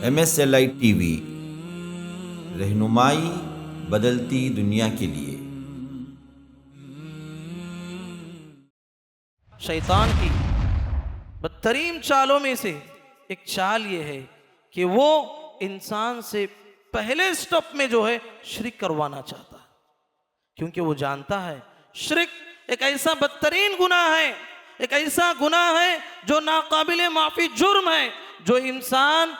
MSLI TV, रहनुमाई बदलती दुनिया के लिए। शैतान की बदतरीन चालों में से एक चाल ये है कि वो इंसान से पहले स्टेप में जो है शिरक करवाना चाहता है, क्योंकि वो जानता है शिरक एक ऐसा बदतरीन गुनाह है, एक ऐसा गुनाह है जो नाकाबिले माफी जुर्म है। जो इंसान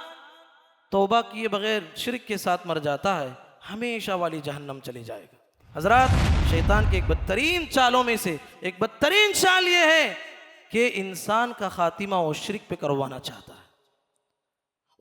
तौबा किए बगैर शिरक के साथ मर जाता है हमेशा वाली जहन्नम चली जाएगा। हजरात, शैतान के एक बदतरीन चालों में से एक बदतरीन चाल ये है कि इंसान का खातिमा वो शिरक पे करवाना चाहता है।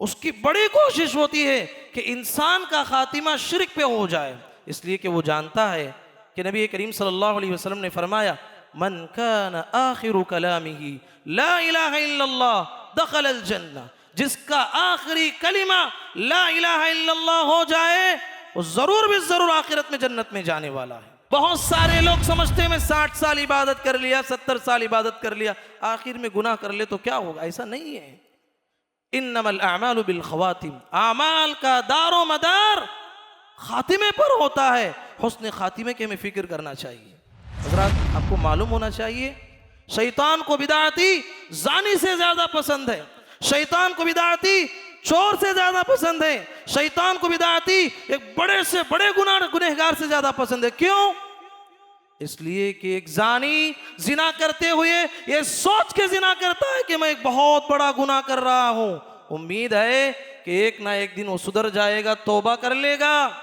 उसकी बड़ी कोशिश होती है कि इंसान का खातिमा शिरक पे हो जाए, इसलिए कि वो जानता है कि नबी करीम सल्लल्लाहु अलैहि वसल्लम ने फरमाया, मन कान आखिरु कलामिही ला इलाहा इल्लल्लाह दखलल जन्नह। जिसका आखिरी कलिमा ला इलाहा इल्लल्लाह हो जाए वो जरूर भी जरूर आखिरत में जन्नत में जाने वाला है। बहुत सारे लोग समझते हैं मैं 60 साल इबादत कर लिया, 70 साल इबादत कर लिया, आखिर में गुनाह कर ले तो क्या होगा। ऐसा नहीं है। इन्नमल अमालु बिल खवातिम, आमाल का दारो मदार खातिमे पर होता है। हुस्न खातिमे के हमें फिक्र करना चाहिए। हजरात, आपको मालूम होना चाहिए शैतान को बिदाती जानी से ज्यादा पसंद है, शैतान को बिदाती चोर से ज्यादा पसंद है, शैतान को बिदाती एक बड़े से बड़े गुनहगार से ज्यादा पसंद है। क्यों? इसलिए कि एक जानी जिना करते हुए ये सोच के जिना करता है कि मैं एक बहुत बड़ा गुनाह कर रहा हूं। उम्मीद है कि एक ना एक दिन वो सुधर जाएगा, तौबा कर लेगा।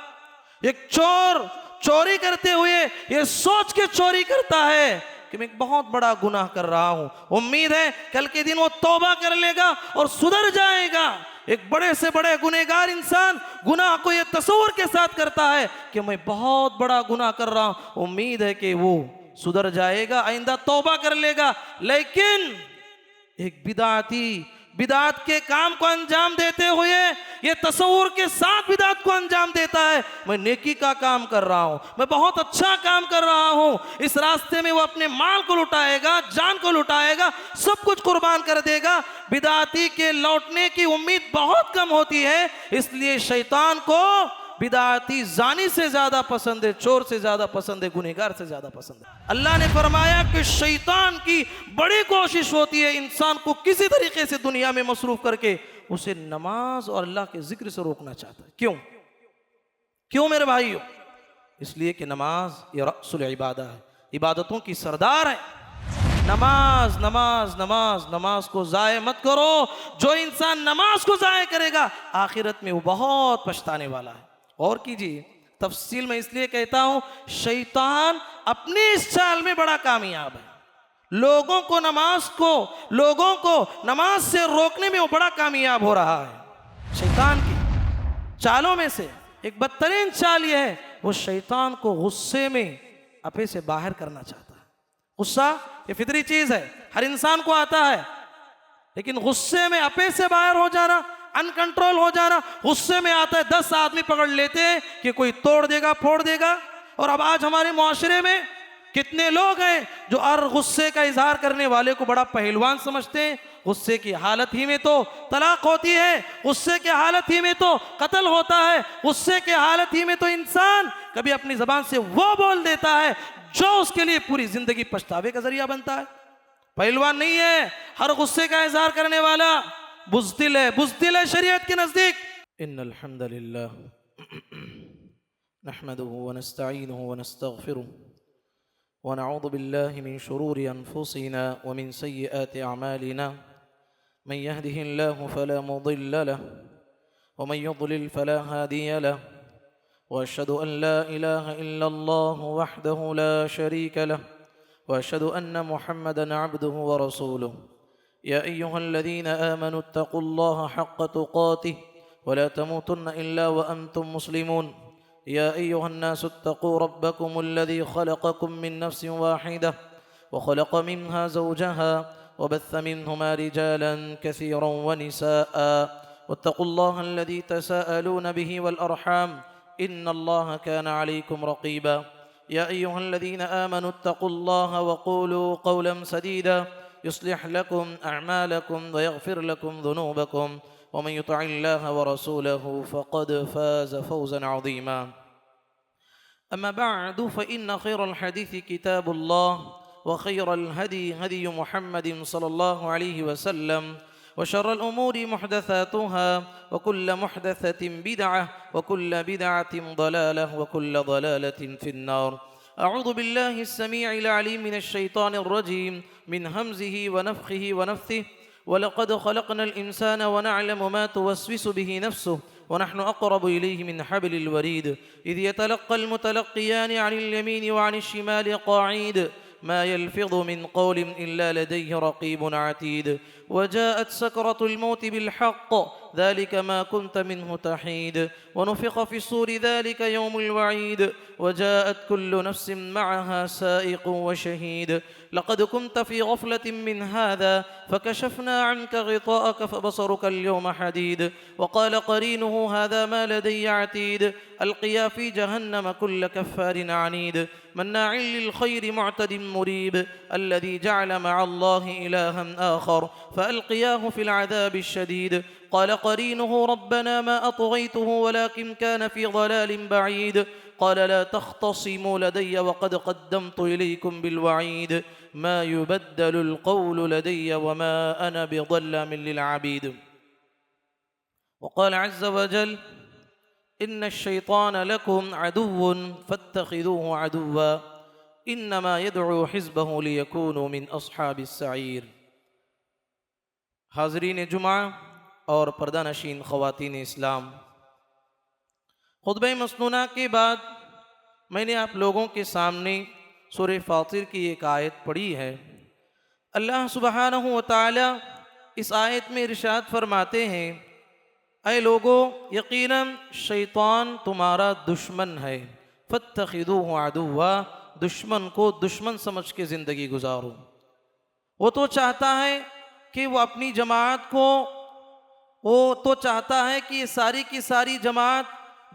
एक चोर चोरी करते हुए ये सोच के चोरी करता है कि मैं एक बहुत बड़ा गुनाह कर रहा हूं। उम्मीद है कल के दिन वो तौबा कर लेगा और सुधर जाएगा। एक बड़े से बड़े गुनहगार इंसान गुनाह को ये तस्वुर के साथ करता है कि मैं बहुत बड़ा गुनाह कर रहा हूं। उम्मीद है कि वो सुधर जाएगा, आइंदा तौबा कर लेगा। लेकिन एक बिदाती बिदात के काम को अंजाम देते हुए ये तस्वुर के साथ बिदात को अंजाम देता है, मैं नेकी का काम कर रहा हूं, मैं बहुत अच्छा काम कर रहा हूं। इस रास्ते में वो अपने माल को लुटाएगा, जान को लुटाएगा, सब कुछ कुर्बान कर देगा। बिदाती के लौटने की उम्मीद बहुत कम होती है। इसलिए शैतान को बिदाती जानी से ज्यादा पसंद है, चोर से ज्यादा पसंद है, गुनहगार से ज्यादा पसंद है। अल्लाह ने फरमाया कि शैतान की बड़ी कोशिश होती है इंसान को किसी तरीके से दुनिया में मसरूफ करके उसे नमाज और अल्लाह के जिक्र से रोकना चाहता है। क्यों? क्यों मेरे भाइयों? इसलिए कि नमाज ये रअसुल इबादा है, इबादतों की सरदार है। नमाज नमाज नमाज नमाज को जाए मत करो। जो इंसान नमाज को जाए करेगा आखिरत में वो बहुत पछताने वाला है। और कीजिए, तफसील में इसलिए कहता हूं, शैतान अपनी इस चाल में बड़ा कामयाब है। लोगों को नमाज से रोकने में वो बड़ा कामयाब हो रहा है। शैतान की चालों में से एक बदतरीन चाल यह है, वो शैतान को गुस्से में अपने से बाहर करना चाहता है। गुस्सा ये फितरी चीज है, हर इंसान को आता है, लेकिन गुस्से में अपने से बाहर हो जाना, अनकंट्रोल हो जाना, गुस्से में आता है 10 आदमी पकड़ लेते हैं कि कोई तोड़ देगा फोड़ देगा। और अब आज हमारे मुआशरे में कितने लोग हैं जो हर गुस्से का इजहार करने वाले को बड़ा पहलवान समझते हैं। गुस्से की हालत ही में तो तलाक होती है, गुस्से की हालत ही में तो कत्ल होता है, गुस्से की हालत ही में तो इंसान कभी अपनी जबान से वो बोल देता है जो उसके लिए पूरी जिंदगी पछतावे का जरिया बनता है। पहलवान नहीं है हर गुस्से का इजहार करने वाला, बुज़दिल है शरीयत के नजदीक। इन्नल हम्दुलिल्लाह नहमदुहु व नस्तईनुहु व नस्तगफिरुह व नऊज़ु बिल्लाहि मिन शुरूरि अनफुसिना व मिन सय्यिआति अमालिना मन यहदिहिल्लाहु फला मुदिल्ल लहु व मन युद्लिल फला हादिय लहु व अशहदु अन ला इलाहा इल्लल्लाहु वहदहु ला शरीक लहु व अशहदु अन्न मुहम्मदन अब्दुहु व रसूलुहु। या अय्युहल्लज़ीना आमनु इत्तक़ुल्लाहा हक़्क़ तुक़ातिह व ला तमूतुन्न इल्ला व अंतुम मुस्लिमून। या अय्युहन्नासु इत्तक़ू रब्बकुमुल्लज़ी ख़लक़कुम मिन नफ़्सिन वाहिदह व ख़लक़ मिन्हा ज़ौजहा व बस्स मिन्हुमा रिजालन कसीरन व निसाअ वत्तक़ुल्लाहा अल्लज़ी तसाअलून बिही वल अरहाम इन्नल्लाहा कान अलैकुम रक़ीबा। या अय्युहल्लज़ीना आमनु इत्तक़ुल्लाहा व क़ूलू क़ौलन सदीदा युस्लिह लकुम अअमालकुम व यग़फिर लकुम ज़ुनूबकुम वमन युति'ल्लाह व रसूलहु फ़क़द फ़ाज़ फ़ौज़न अज़ीमा। अम्मा बअद फ़इन्न ख़ैरल हदीस किताबुल्लाह व ख़ैरल हदी हदी मुहम्मदिन सल्लल्लाहु अलैहि वसल्लम व शर्रल उमूरि मुहदसातुहा व कुल्ल मुहदसतिन बिदअह व कुल्ल बिदअतिन ज़लालह व कुल्ल ज़लालतिन फ़िन्नार। अऊज़ु बिल्लाहि अस्समीइल अलीम मिनश शैतानिर रजीम मिन हमज़िहि व नफ़्ख़िहि व नफ़्सिहि वलक़द ख़लक़नल इंसान व नअलमु मा तुवस्विसु बिहि नफ़्सुहु व नहनु अक़रबु इलैहि मिन हब्लिल वरीद इज़ यतलक़्क़ल मुतलक़्क़ियानि अनिल यमीनि व अनिश शिमालि क़ाዒद मा यल्फ़िज़ु मिन क़ौलिन इल्ला लदैहि रक़ीबुन अतीद वजाअत सकरतुल मौत बिलहक़्क़ ज़ालिक मा कुन्त मिन्हु तहीद वनुफ़िख़ फ़िस्सूरि ज़ालिक यौमुल वईद वजाअत कुल्लु नफ़्सिन मअहा साइक़ुन व शहीद लक़द कुन्त फ़ी ग़फ़लतिन मिन हाज़ा फ़कशफ़ना अन्क ग़िताअक फ़बसरुक अल-यौम हदीद वक़ाल क़रीनुहु हाज़ा मा लदय्य अतीद अल्क़िया फ़ी जहन्नम कुल्ल कफ़्फ़ारिन अनीद मन्नाइल लिल-ख़ैरि मुअतदिन मुरीब अल्लज़ी जअल मअल्लाहि इलाहन आख़र फ़अल्क़ियाहु फ़िल अज़ाबि शदीद क़ाल क़रीनुहु रब्बना मा अत्ग़य्तुहु वलाकिन कान फ़ी ज़लालिन बईद क़ाल ला तख़्तसिमू लदय्य वक़द क़द्दमतु इलैकुम बिलवईद मा युबद्दलुल क़ौलु लदय्य वमा अना बिज़ल्लामिन लिलअबीद। वक़ाल अज़्ज़ वजल इन्नश-शैतान लकुम अदुव्वुन फ़त्तख़िज़ूहु अदुव्वा इन्नमा यदअू हिज़्बहु लियकूनू मिन अस्हाबिस-सईर। हाज़रीन जुमा और पर्दानशीन ख़वातीन इस्लाम, खुतबा मसनूना के बाद मैंने आप लोगों के सामने सूरह फातिर की एक आयत पढ़ी है। अल्लाह सुब्हानहू व तआला इस आयत में इरशाद फरमाते हैं, ऐ लोगो, यकीनन शैतान तुम्हारा दुश्मन है, फत्तखिदूहु अदुव्वा, दुश्मन को दुश्मन समझ के ज़िंदगी गुजारो। वो तो चाहता है कि वो अपनी जमात को, वो तो चाहता है कि ये सारी की सारी जमात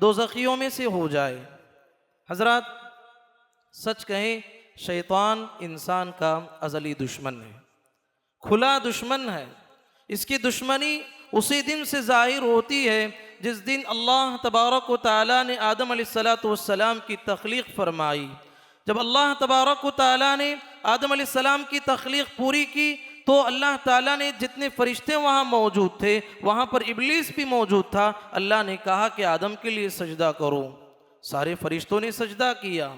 दोज़खियों में से हो जाए। हज़रात, सच कहें, शैतान इंसान का अज़ली दुश्मन है, खुला दुश्मन है। इसकी दुश्मनी उसी दिन से ज़ाहिर होती है जिस दिन अल्लाह तबारक व तआला ने आदम अलैहिस्सलातु वस्सलाम की तख्लीक़ फरमाई। जब अल्लाह तबारक व तआला ने आदम अलैहिस्सलाम की तख्लीक़ पूरी की तो अल्लाह ताला ने जितने फरिश्ते वहाँ मौजूद थे, वहाँ पर इब्लीस भी मौजूद था। अल्लाह ने कहा कि आदम के लिए सजदा करो। सारे फरिश्तों ने सजदा किया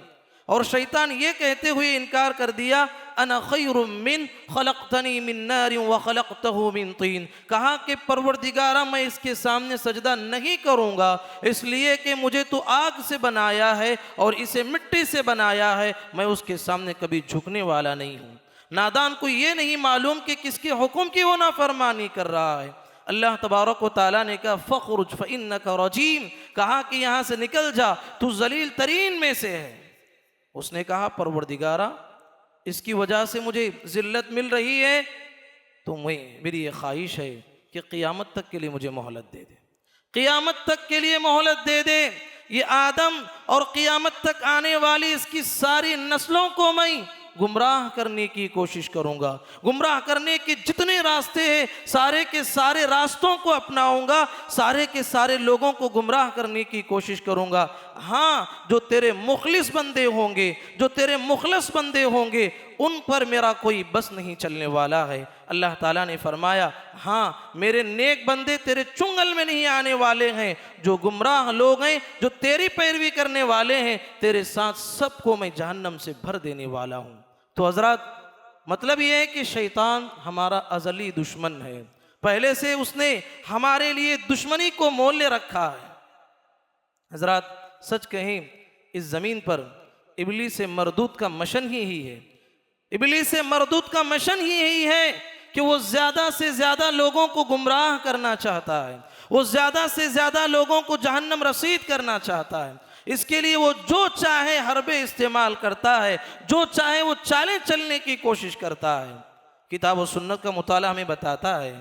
और शैतान ये कहते हुए इनकार कर दिया, अना खैरुम मिन खलक़तनी मिन नारिन व खलक़तहु मिन तीन। कहा कि परवरदिगारा, मैं इसके सामने सजदा नहीं करूँगा इसलिए कि मुझे तो आग से बनाया है और इसे मिट्टी से बनाया है, मैं उसके सामने कभी झुकने वाला नहीं हूँ। नादान को ये नहीं मालूम कि किसके हुक्म की वो नाफरमानी कर रहा है। अल्लाह तबारक व तआला ने कहा फ़ख़्रुज फ़इन्नका रजीम, कहा कि यहाँ से निकल जा, तू जलील तरीन में से है। उसने कहा, परवरदिगारा, इसकी वजह से मुझे ज़िल्लत मिल रही है, तो मेरी ये ख्वाहिश है कि क़ियामत तक के लिए मुझे मोहलत दे दे, क़ियामत तक के लिए मोहलत दे दे। ये आदम और क़ियामत तक आने वाली इसकी सारी नस्लों को मैं गुमराह करने की कोशिश करूंगा। गुमराह करने के जितने रास्ते हैं सारे के सारे रास्तों को अपनाऊंगा, सारे के सारे लोगों को गुमराह करने की कोशिश करूंगा। हाँ, जो तेरे मुखलिस बंदे होंगे, जो तेरे मुखलस बंदे होंगे, उन पर मेरा कोई बस नहीं चलने वाला है। अल्लाह ताला ने फरमाया, हाँ, मेरे नेक बंदे तेरे चुंगल में नहीं आने वाले हैं। जो गुमराह लोग हैं, जो तेरी पैरवी करने वाले हैं, तेरे साथ सबको मैं जहन्नम से भर देने वाला हूँ। तो हजरत, मतलब यह है कि शैतान हमारा अज़ली दुश्मन है, पहले से उसने हमारे लिए दुश्मनी को मोल रखा है। हजरत, सच कहें, इस ज़मीन पर इब्लीस मरदूद का मिशन ही है। इब्लीस मरदूद का मिशन ही यही है कि वो ज़्यादा से ज़्यादा लोगों को गुमराह करना चाहता है, वो ज़्यादा से ज़्यादा लोगों को जहन्नम रसीद करना चाहता है। इसके लिए वो जो चाहे हरबे इस्तेमाल करता है, जो चाहे वो चालें चलने की कोशिश करता है। किताब और सुन्नत का मुताला हमें बताता है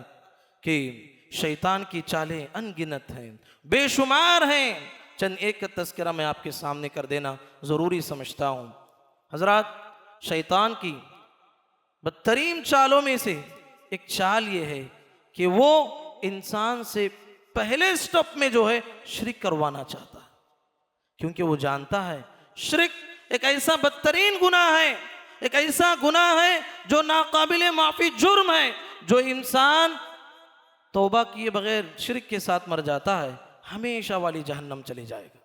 कि शैतान की चालें अनगिनत हैं, बेशुमार हैं। चंद एक का तज़किरा मैं आपके सामने कर देना ज़रूरी समझता हूँ। हजरात, शैतान की बदतरीन चालों में से एक चाल ये है कि वो इंसान से पहले स्टेप में जो है शिरक करवाना चाहता है, क्योंकि वो जानता है शिरक एक ऐसा बदतरीन गुनाह है, एक ऐसा गुनाह है जो नाकाबिले माफी जुर्म है। जो इंसान तौबा किए बगैर शिरक के साथ मर जाता है हमेशा वाली जहन्नम चली जाएगा।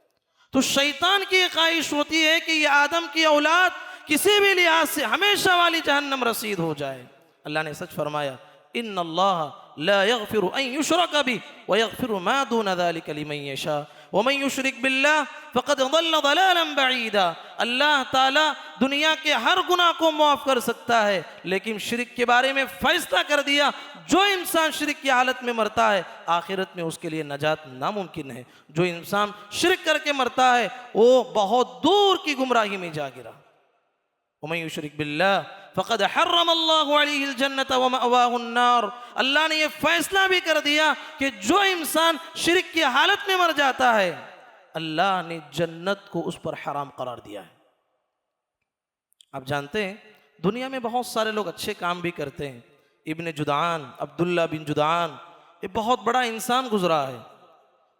तो शैतान की एक ख्वाहिश होती है कि ये आदम की औलाद किसी भी लिहाज से हमेशा वाली जहन्नम रसीद हो जाए। अल्लाह ने सच फरमाया, इन्नल्लाह ला यगफिरु अन युशरक बिही व यगफिरु मा दून ज़ालिका लिमन यशा व मन युशरिक बिल्लाह फ़क़द ज़ल्ल ज़लालन बईदा। अल्लाह ताला दुनिया के हर गुनाह को माफ़ कर सकता है, लेकिन शिरक के बारे में फैसला कर दिया, जो इंसान शिरक की हालत में मरता है आखिरत में उसके लिए नजात नामुमकिन है। जो इंसान शिरक करके मरता है वो बहुत दूर की गुमराही में जा गिरा। वमन युशरिक बिल्लाह फ़क़द हर्रमल्लाहु अलैहिल जन्नत व मअवाहुन नार। अल्लाह ने ये फैसला भी कर दिया कि जो इंसान शिरक की हालत में मर जाता है अल्लाह ने जन्नत को उस पर हराम करार दिया है। आप जानते हैं दुनिया में बहुत सारे लोग अच्छे काम भी करते हैं। इब्न जुदान, अब्दुल्ला बिन जुदान, ये बहुत बड़ा इंसान गुजरा है।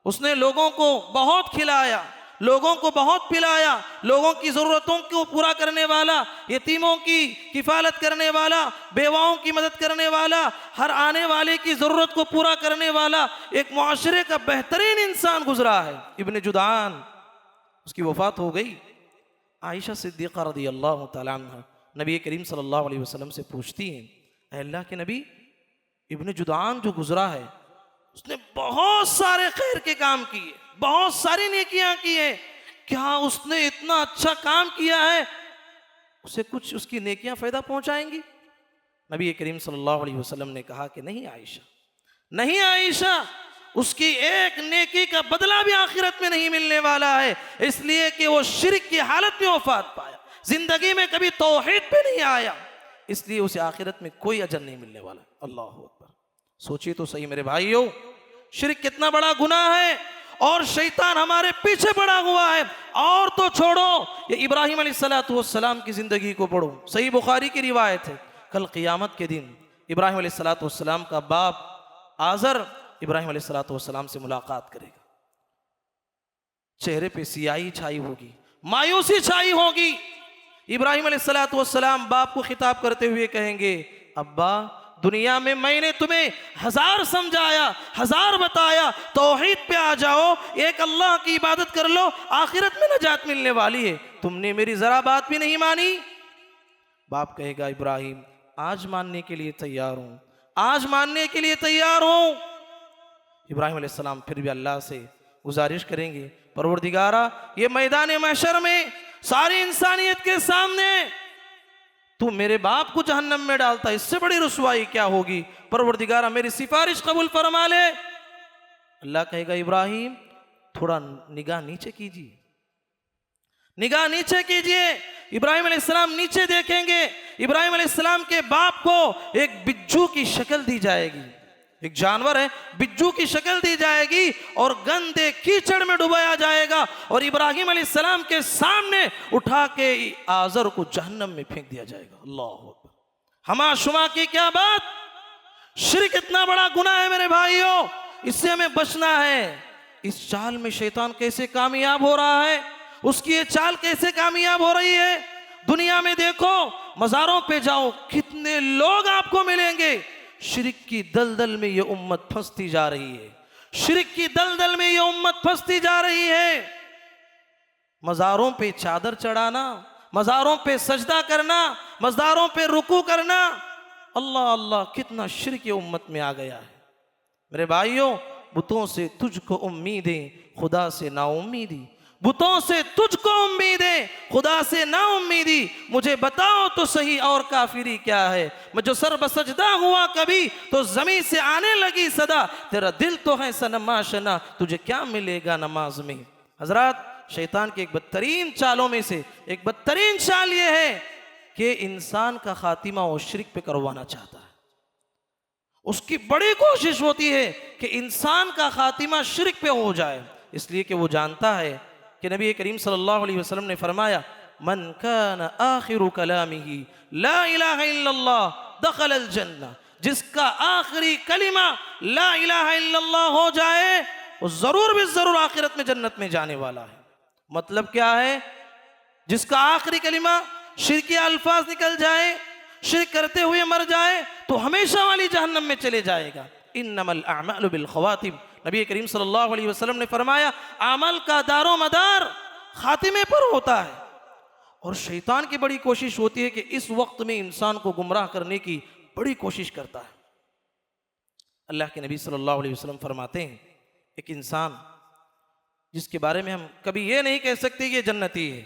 उसने लोगों को बहुत खिलाया, लोगों को बहुत पिलाया, लोगों की ज़रूरतों को पूरा करने वाला, यतीमों की किफ़ालत करने वाला, बेवाओं की मदद करने वाला, हर आने वाले की ज़रूरत को पूरा करने वाला एक मुआशरे का बेहतरीन इंसान गुजरा है इब्न जुदान। उसकी वफ़ात हो गई। आयशा सिद्दीक़ा रज़ियल्लाहु तआला अन्हा नबी करीम सल्लल्लाहु अलैहि वसल्लम से पूछती हैं, अल्लाह के नबी, इब्न जुदान जो गुजरा है उसने बहुत सारे खैर के काम किए, बहुत सारी नेकियां की है, क्या उसने इतना अच्छा काम किया है उसे कुछ उसकी नेकियां फायदा पहुंचाएंगी? नबी करीम सल्लल्लाहु अलैहि वसल्लम ने कहा कि नहीं आयशा, नहीं आयशा, उसकी एक नेकी का बदला भी आखिरत में नहीं मिलने वाला है, इसलिए कि वो शिरक की हालत में वफात पाया, जिंदगी में कभी तौहीद पे नहीं आया, इसलिए उसे आखिरत में कोई अजर नहीं मिलने वाला। अल्लाह अकबर। सोचिए तो सही मेरे भाइयों, शिरक कितना बड़ा गुनाह है और शैतान हमारे पीछे पड़ा हुआ है। और तो छोड़ो, ये इब्राहिम अलैहिस्सलाम की जिंदगी को पढ़ो, सही बुखारी की रिवायत है। कल क़ियामत के दिन इब्राहिम अलैहिस्सलाम का बाप आज़र इब्राहिम अलैहिस्सलाम से मुलाकात करेगा। चेहरे पे सियाही छाई होगी, मायूसी छाई होगी। इब्राहिम अलैहिस्सलाम बाप को खिताब करते हुए कहेंगे, अब्बा, दुनिया में मैंने तुम्हें 1000 समझाया, 1000 बताया, तौहीद पे आ जाओ, एक अल्लाह की इबादत कर लो, आखिरत में नजात मिलने वाली है, तुमने मेरी जरा बात भी नहीं मानी। बाप कहेगा, इब्राहिम आज मानने के लिए तैयार हूं, आज मानने के लिए तैयार हूं। इब्राहिम अलैहिस्सलाम फिर भी अल्लाह से गुजारिश करेंगे, परवरदिगारा, ये मैदान महशर में सारी इंसानियत के सामने तू मेरे बाप को जहन्नम में डालता, इससे बड़ी रुसवाई क्या होगी? परवरदिगारा मेरी सिफारिश कबूल फरमा ले। अल्लाह कहेगा, इब्राहिम थोड़ा निगाह नीचे कीजिए, निगाह नीचे कीजिए। इब्राहिम अलैहिस्सलाम नीचे देखेंगे, इब्राहिम अलैहिस्सलाम के बाप को एक बिज्जू की शक्ल दी जाएगी, एक जानवर है, बिज्जू की शक्ल दी जाएगी और गंदे कीचड़ में डुबाया जाएगा और इब्राहिम अलैहिस्सलाम के सामने उठा के आज़र को जहन्नम में फेंक दिया जाएगा। अल्लाह अकबर। हमा शुमा की क्या बात! शिरक इतना बड़ा गुनाह है मेरे भाइयों, इससे हमें बचना है। इस चाल में शैतान कैसे कामयाब हो रहा है, उसकी ये चाल कैसे कामयाब हो रही है। दुनिया में देखो, मज़ारों पे जाओ, कितने लोग आपको मिलेंगे। शिरक की दलदल में ये उम्मत फंसती जा रही है, शिरक की दलदल में ये उम्मत फंसती जा रही है। मज़ारों पे चादर चढ़ाना, मज़ारों पे सजदा करना, मज़ारों पे रुकू करना, अल्लाह अल्लाह, कितना शिरक ये उम्मत में आ गया है। मेरे भाइयों, बुतों से तुझको उम्मीदें, खुदा से नाउम्मीदी, बुतों से तुझको उम्मीदें, खुदा से ना उम्मीदी, मुझे बताओ तो सही और काफिरी क्या है। मैं जो सर बसजदा हुआ कभी तो जमीन से आने लगी सदा, तेरा दिल तो है सनमा शना, तुझे क्या मिलेगा नमाज में। हजरात, शैतान की एक बदतरीन चालों में से एक बदतरीन चाल ये है कि इंसान का खातिमा वो शिरक पे करवाना चाहता है। उसकी बड़ी कोशिश होती है कि इंसान का खातिमा शिरक पे हो जाए, इसलिए कि वो जानता है कि नबी करीम सल्लल्लाहु अलैहि वसल्लम ने फरमाया, मन कान आखिरु कलामिही ला इलाहा इल्लल्लाह दखलल जन्नह। जिसका आखिरी कलिमा ला इलाहा इल्लल्लाह हो जाए वो जरूर भी जरूर आखिरत में जन्नत में जाने वाला है। मतलब क्या है? जिसका आखिरी कलिमा शिर्क के अल्फाज निकल जाए, शिर्क करते हुए मर जाए तो हमेशा वाली जहन्नम में चले जाएगा। इन्नमल अअमालु बिल खवातिम, नबी करीम सल्लल्लाहु अलैहि वसल्लम ने फरमाया अमल का दारो मदार खातिमे पर होता है। और शैतान की बड़ी कोशिश होती है कि इस वक्त में इंसान को गुमराह करने की बड़ी कोशिश करता है। अल्लाह के नबी सल्लल्लाहु अलैहि वसल्लम फरमाते हैं एक इंसान जिसके बारे में हम कभी ये नहीं कह सकते कि ये जन्नती है,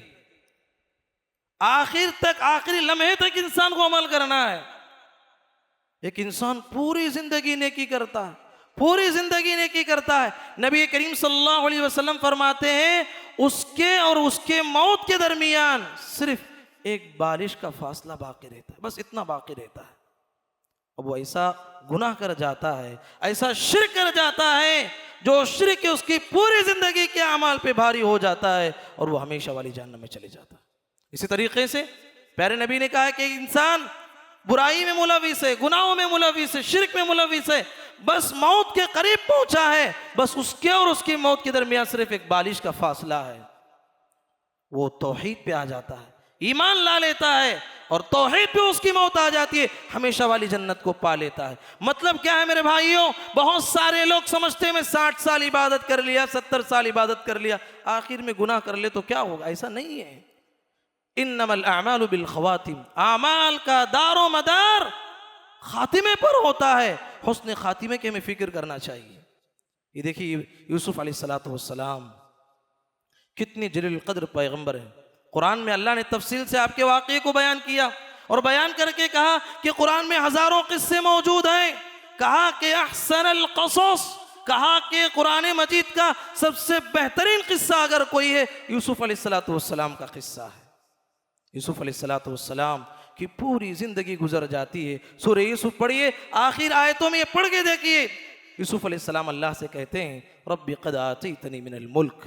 आखिर तक आखिरी लम्हे तक इंसान को अमल करना है। एक इंसान पूरी जिंदगी नेकी करता है, पूरी जिंदगी नेकी करता है। नबी करीम सल्लल्लाहु अलैहि वसल्लम फरमाते हैं उसके और उसके मौत के दरमियान सिर्फ एक बारिश का फासला बाकी रहता है, बस इतना बाकी रहता है। अब वो ऐसा गुनाह कर जाता है, ऐसा शिर्क कर जाता है जो शिर्क उसकी पूरी जिंदगी के अमाल पे भारी हो जाता है और वो हमेशा वाली जहन्नम में चले जाता है। इसी तरीके से प्यारे नबी ने कहा कि इंसान बुराई में मुलविस है, गुनाहों में मुलविस है, शिर्क में मुलविस है, बस मौत के करीब पहुंचा है, बस उसके और उसकी मौत के दरमियान सिर्फ एक बारिश का फासला है। वो तौहीद पे आ जाता है, ईमान ला लेता है और तौहीद पे उसकी मौत आ जाती है, हमेशा वाली जन्नत को पा लेता है। मतलब क्या है मेरे भाइयों? बहुत सारे लोग समझते हैं मैं 60 साल इबादत कर लिया, 70 साल इबादत कर लिया, आखिर में गुनाह कर ले तो क्या होगा? ऐसा नहीं है। इन्नमल अअमालु बिल खवातिम, आमाल का दारो मदार खातिमे पर होता है। हुस्न खातिमे के हमें फिक्र करना चाहिए। ये देखिए यूसुफ अलैहिस्सलातु वस्सलाम कितनी जलील कद्र पैगंबर है। कुरान में अल्लाह ने तफसील से आपके वाक़े को बयान किया और बयान करके कहा कि कुरान में हजारों किस्से मौजूद हैं। कहा कि अहसनल क़सस, कहा कि कुरान मजीद का सबसे बेहतरीन किस्सा अगर कोई है यूसुफ अलैहिस्सलातु वस्सलाम का किस्सा है। यूसुफ अलैहिस्सलातु वस्सलाम की पूरी जिंदगी गुजर जाती है। सूरह यूसुफ पढ़िए, आखिर आयतों में ये पढ़ के देखिए। यूसुफ अलैहिस्सलाम अल्लाह से कहते हैं रब्बी क़द आतैतनी मिनल मुल्क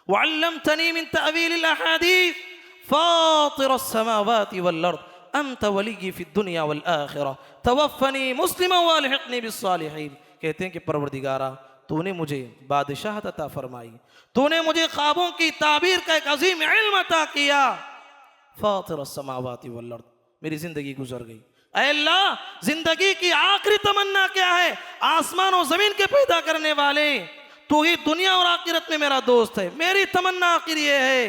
व अल्लमतनी मिन तअवीलिल अहादीस फातिरस समावाति वल अर्द अंत वलिय्यी फिद दुनिया वल आखिरह तवफ़्फ़नी मुस्लिमन व अल्हिक़नी बिस सालिहीन। कहते हैं कि परवरदिगारा तूने मुझे बादशाहत अता फरमाई, तूने मुझे ख्वाबों की ताबीर का एक अजीम इल्म अता किया। फातिरस समावाति वल अर्द, मेरी जिंदगी गुजर गई। ऐ अल्लाह जिंदगी की आखिरी तमन्ना क्या है? आसमान और जमीन के पैदा करने वाले तू ही दुनिया और आखिरत में मेरा दोस्त है, मेरी तमन्ना आखिर ये है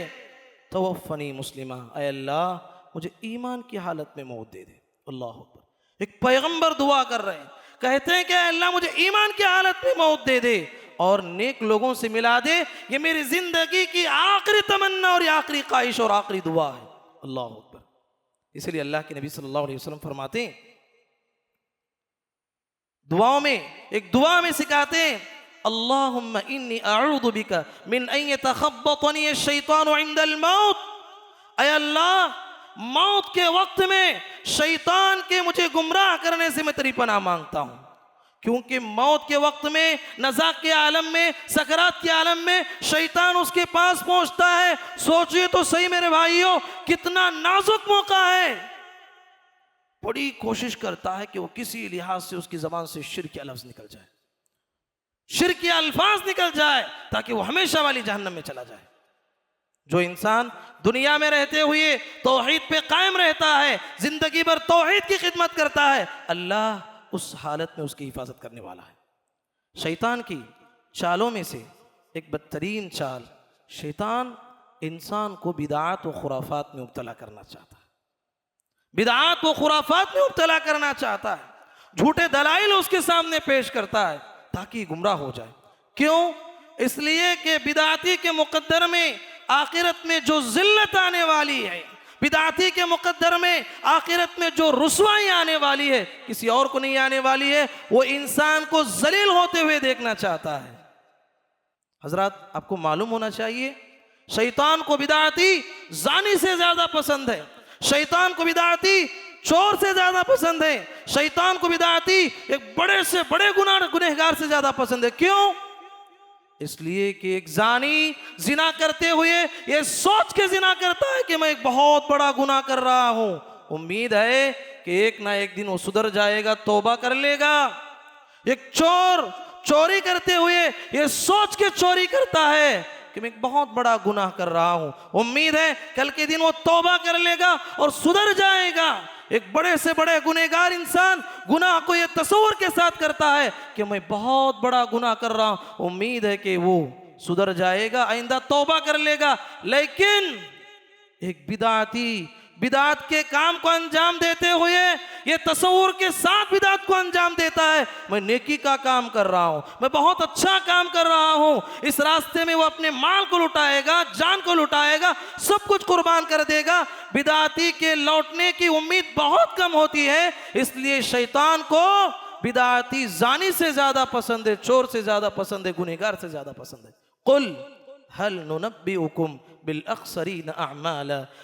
तवफ़्फ़नी मुस्लिमा, ऐ अल्लाह मुझे ईमान की हालत में मौत दे दे। अल्लाह अकबर। एक पैगंबर दुआ कर रहे हैं, कहते हैं कि ऐ अल्लाह मुझे ईमान की हालत में मौत दे दे और नेक लोगों से मिला दे। ये मेरी जिंदगी की आखिरी तमन्ना और आखिरी ख्वाहिश और आखिरी दुआ है। अल्लाह अकबर। इसलिए अल्लाह के नबी सल्लल्लाहु अलैहि वसल्लम फरमाते हैं दुआओं में, एक दुआ में सिखाते हैं अल्लाहुम्मा इन्नी अऊज़ु बिका मिन अन यतखब्बतनी अश-शैतानु इंदल मौत। ऐ अल्लाह मौत के वक्त में शैतान के मुझे गुमराह करने से मैं तेरी पनाह मांगता हूँ, क्योंकि मौत के वक्त में नज़ाक़ के आलम में, सकरात के आलम में शैतान उसके पास पहुंचता है। सोचिए तो सही मेरे भाइयों कितना नाजुक मौका है। बड़ी कोशिश करता है कि वो किसी लिहाज से उसकी ज़बान से शिर्क के लफ्ज़ निकल जाए, शिर्क के अल्फाज निकल जाए, ताकि वो हमेशा वाली जहन्नम में चला जाए। जो इंसान दुनिया में रहते हुए तौहीद पे कायम रहता है, जिंदगी भर तौहीद की खिदमत करता है, अल्लाह उस हालत में उसकी हिफाजत करने वाला है। शैतान की चालों में से एक बदतरीन चाल, शैतान इंसान को बिदात व खुराफात में मुब्तला करना चाहता है, बिदात व खुराफात में मुब्तला करना चाहता है। झूठे दलाइल उसके सामने पेश करता है ताकि गुमराह हो जाए। क्यों? इसलिए कि बिदाती के मुकद्दर में आखिरत में जो जिल्लत आने वाली है, बिदाती के मुकद्दर में आखिरत में जो रुसवाई आने वाली है, किसी और को नहीं आने वाली है। वो इंसान को जलील होते हुए देखना चाहता है। हजरात आपको मालूम होना चाहिए शैतान को बिदाती जानी से ज्यादा पसंद है, शैतान को बिदाती चोर से ज्यादा पसंद है, शैतान को बिदाती एक बड़े से बड़े गुनहगार से ज्यादा पसंद है। क्यों? इसलिए कि एक जानी जिना करते हुए ये सोच के जिना करता है कि मैं एक बहुत बड़ा गुनाह कर रहा हूं, उम्मीद है कि एक ना एक दिन वो सुधर जाएगा, तौबा कर लेगा। एक चोर चोरी करते हुए ये सोच के चोरी करता है कि मैं एक बहुत बड़ा गुनाह कर रहा हूं, उम्मीद है कल के दिन वो तौबा कर लेगा और सुधर जाएगा। एक बड़े से बड़े गुनहगार इंसान गुनाह को ये तस्वुर के साथ करता है कि मैं बहुत बड़ा गुनाह कर रहा हूं, उम्मीद है कि वो सुधर जाएगा, आइंदा तौबा कर लेगा। लेकिन एक बिदाती बिदात के काम को अंजाम देते हुए ये तस्वुर के साथ बिदात को अंजाम देता है, मैं नेकी का काम कर रहा हूं, मैं बहुत अच्छा काम कर रहा हूं। इस रास्ते में वो अपने माल को लुटाएगा, जान को लुटाएगा, सब कुछ कुर्बान कर देगा। बिदाती के लौटने की उम्मीद बहुत कम होती है, इसलिए शैतान को बिदाती जानी से ज्यादा पसंद है, चोर से ज्यादा पसंद है, गुनहगार से ज्यादा पसंद है। कुल हल नुनब्बिउकुम बिल अख्सरीन अअमाला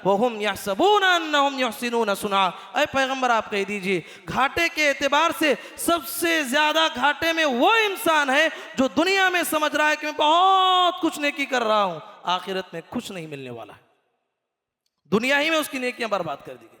व हुम यहसबून अन्नहुम युहसिनून सुनआ। ऐ पैगंबर आप कह दीजिए, घाटे के एतबार से सबसे ज्यादा घाटे में वो इंसान है जो दुनिया में समझ रहा है कि मैं बहुत कुछ नेकी कर रहा हूं, आखिरत में कुछ नहीं मिलने वाला है, दुनिया ही में उसकी नेकियां बर्बाद कर दी गई।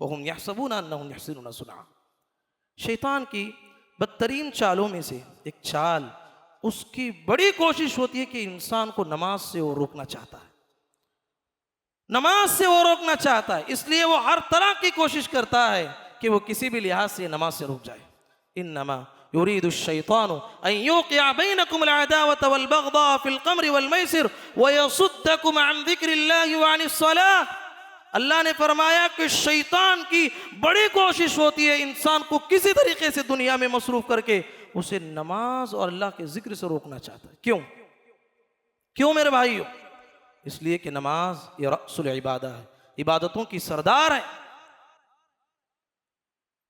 व हुम यहसबून अन्नहुम युहसिनून सुनआ। शैतान की बदतरीन चालों में से एक चाल, उसकी बड़ी कोशिश होती है कि इंसान को नमाज से वो रोकना चाहता है, नमाज से वो रोकना चाहता है, इसलिए वो हर तरह की कोशिश करता है कि वो किसी भी लिहाज से नमाज से रुक जाए। इन्नमा युरीदु शैतानु अन युक़िअ बैनकुम अल-अदावत वल बग़दा फिल क़म्रि वल मैसिर व यसुद्दकुम अन ज़िक्रिल्लाहि व अनिस सलाह। अल्लाह ने फरमाया कि शैतान की बड़ी कोशिश होती है इंसान को किसी तरीके से दुनिया में मसरूफ करके उसे नमाज और अल्लाह के जिक्र से रोकना चाहता है। क्यों क्यों मेरे भाइयों? इसलिए कि नमाज ये रअसुल इबादा है, इबादतों की सरदार है।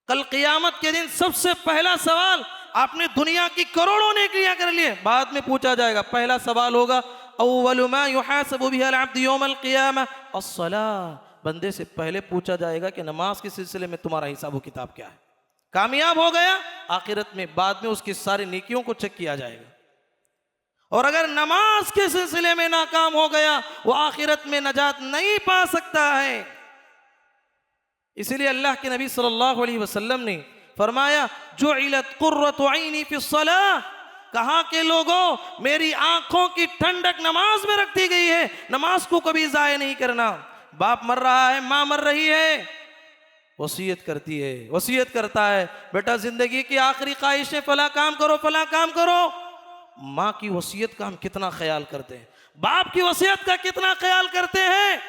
कल क़ियामत के दिन सबसे पहला सवाल, आपने दुनिया की करोड़ों नेकियां कर लिए, बाद में पूछा जाएगा, पहला सवाल होगा अव्वलु मा युहासबु बिही अल-अब्दु यौमल क़ियामा अस्सलाह। बंदे से पहले पूछा जाएगा कि नमाज के सिलसिले में तुम्हारा हिसाब किताब क्या है। कामयाब हो गया, आखिरत में बाद में उसकी सारी नेकियों को चेक किया जाएगा, और अगर नमाज के सिलसिले में नाकाम हो गया, वो आखिरत में नजात नहीं पा सकता है। इसीलिए अल्लाह के नबी सल्लल्लाहु अलैहि वसल्लम ने फरमाया जुइलत कुर्रतु ऐनी फिस्सलाह, कहा के लोगों मेरी आंखों की ठंडक नमाज में रख दी गई है, नमाज को कभी जाया नहीं करना। बाप मर रहा है, माँ मर रही है, वसीयत करती है, वसीयत करता है, बेटा जिंदगी की आखिरी ख्वाहिश है फला काम करो, फला काम करो। माँ की वसीयत का हम कितना ख्याल करते हैं, बाप की वसीयत का कितना ख्याल करते हैं।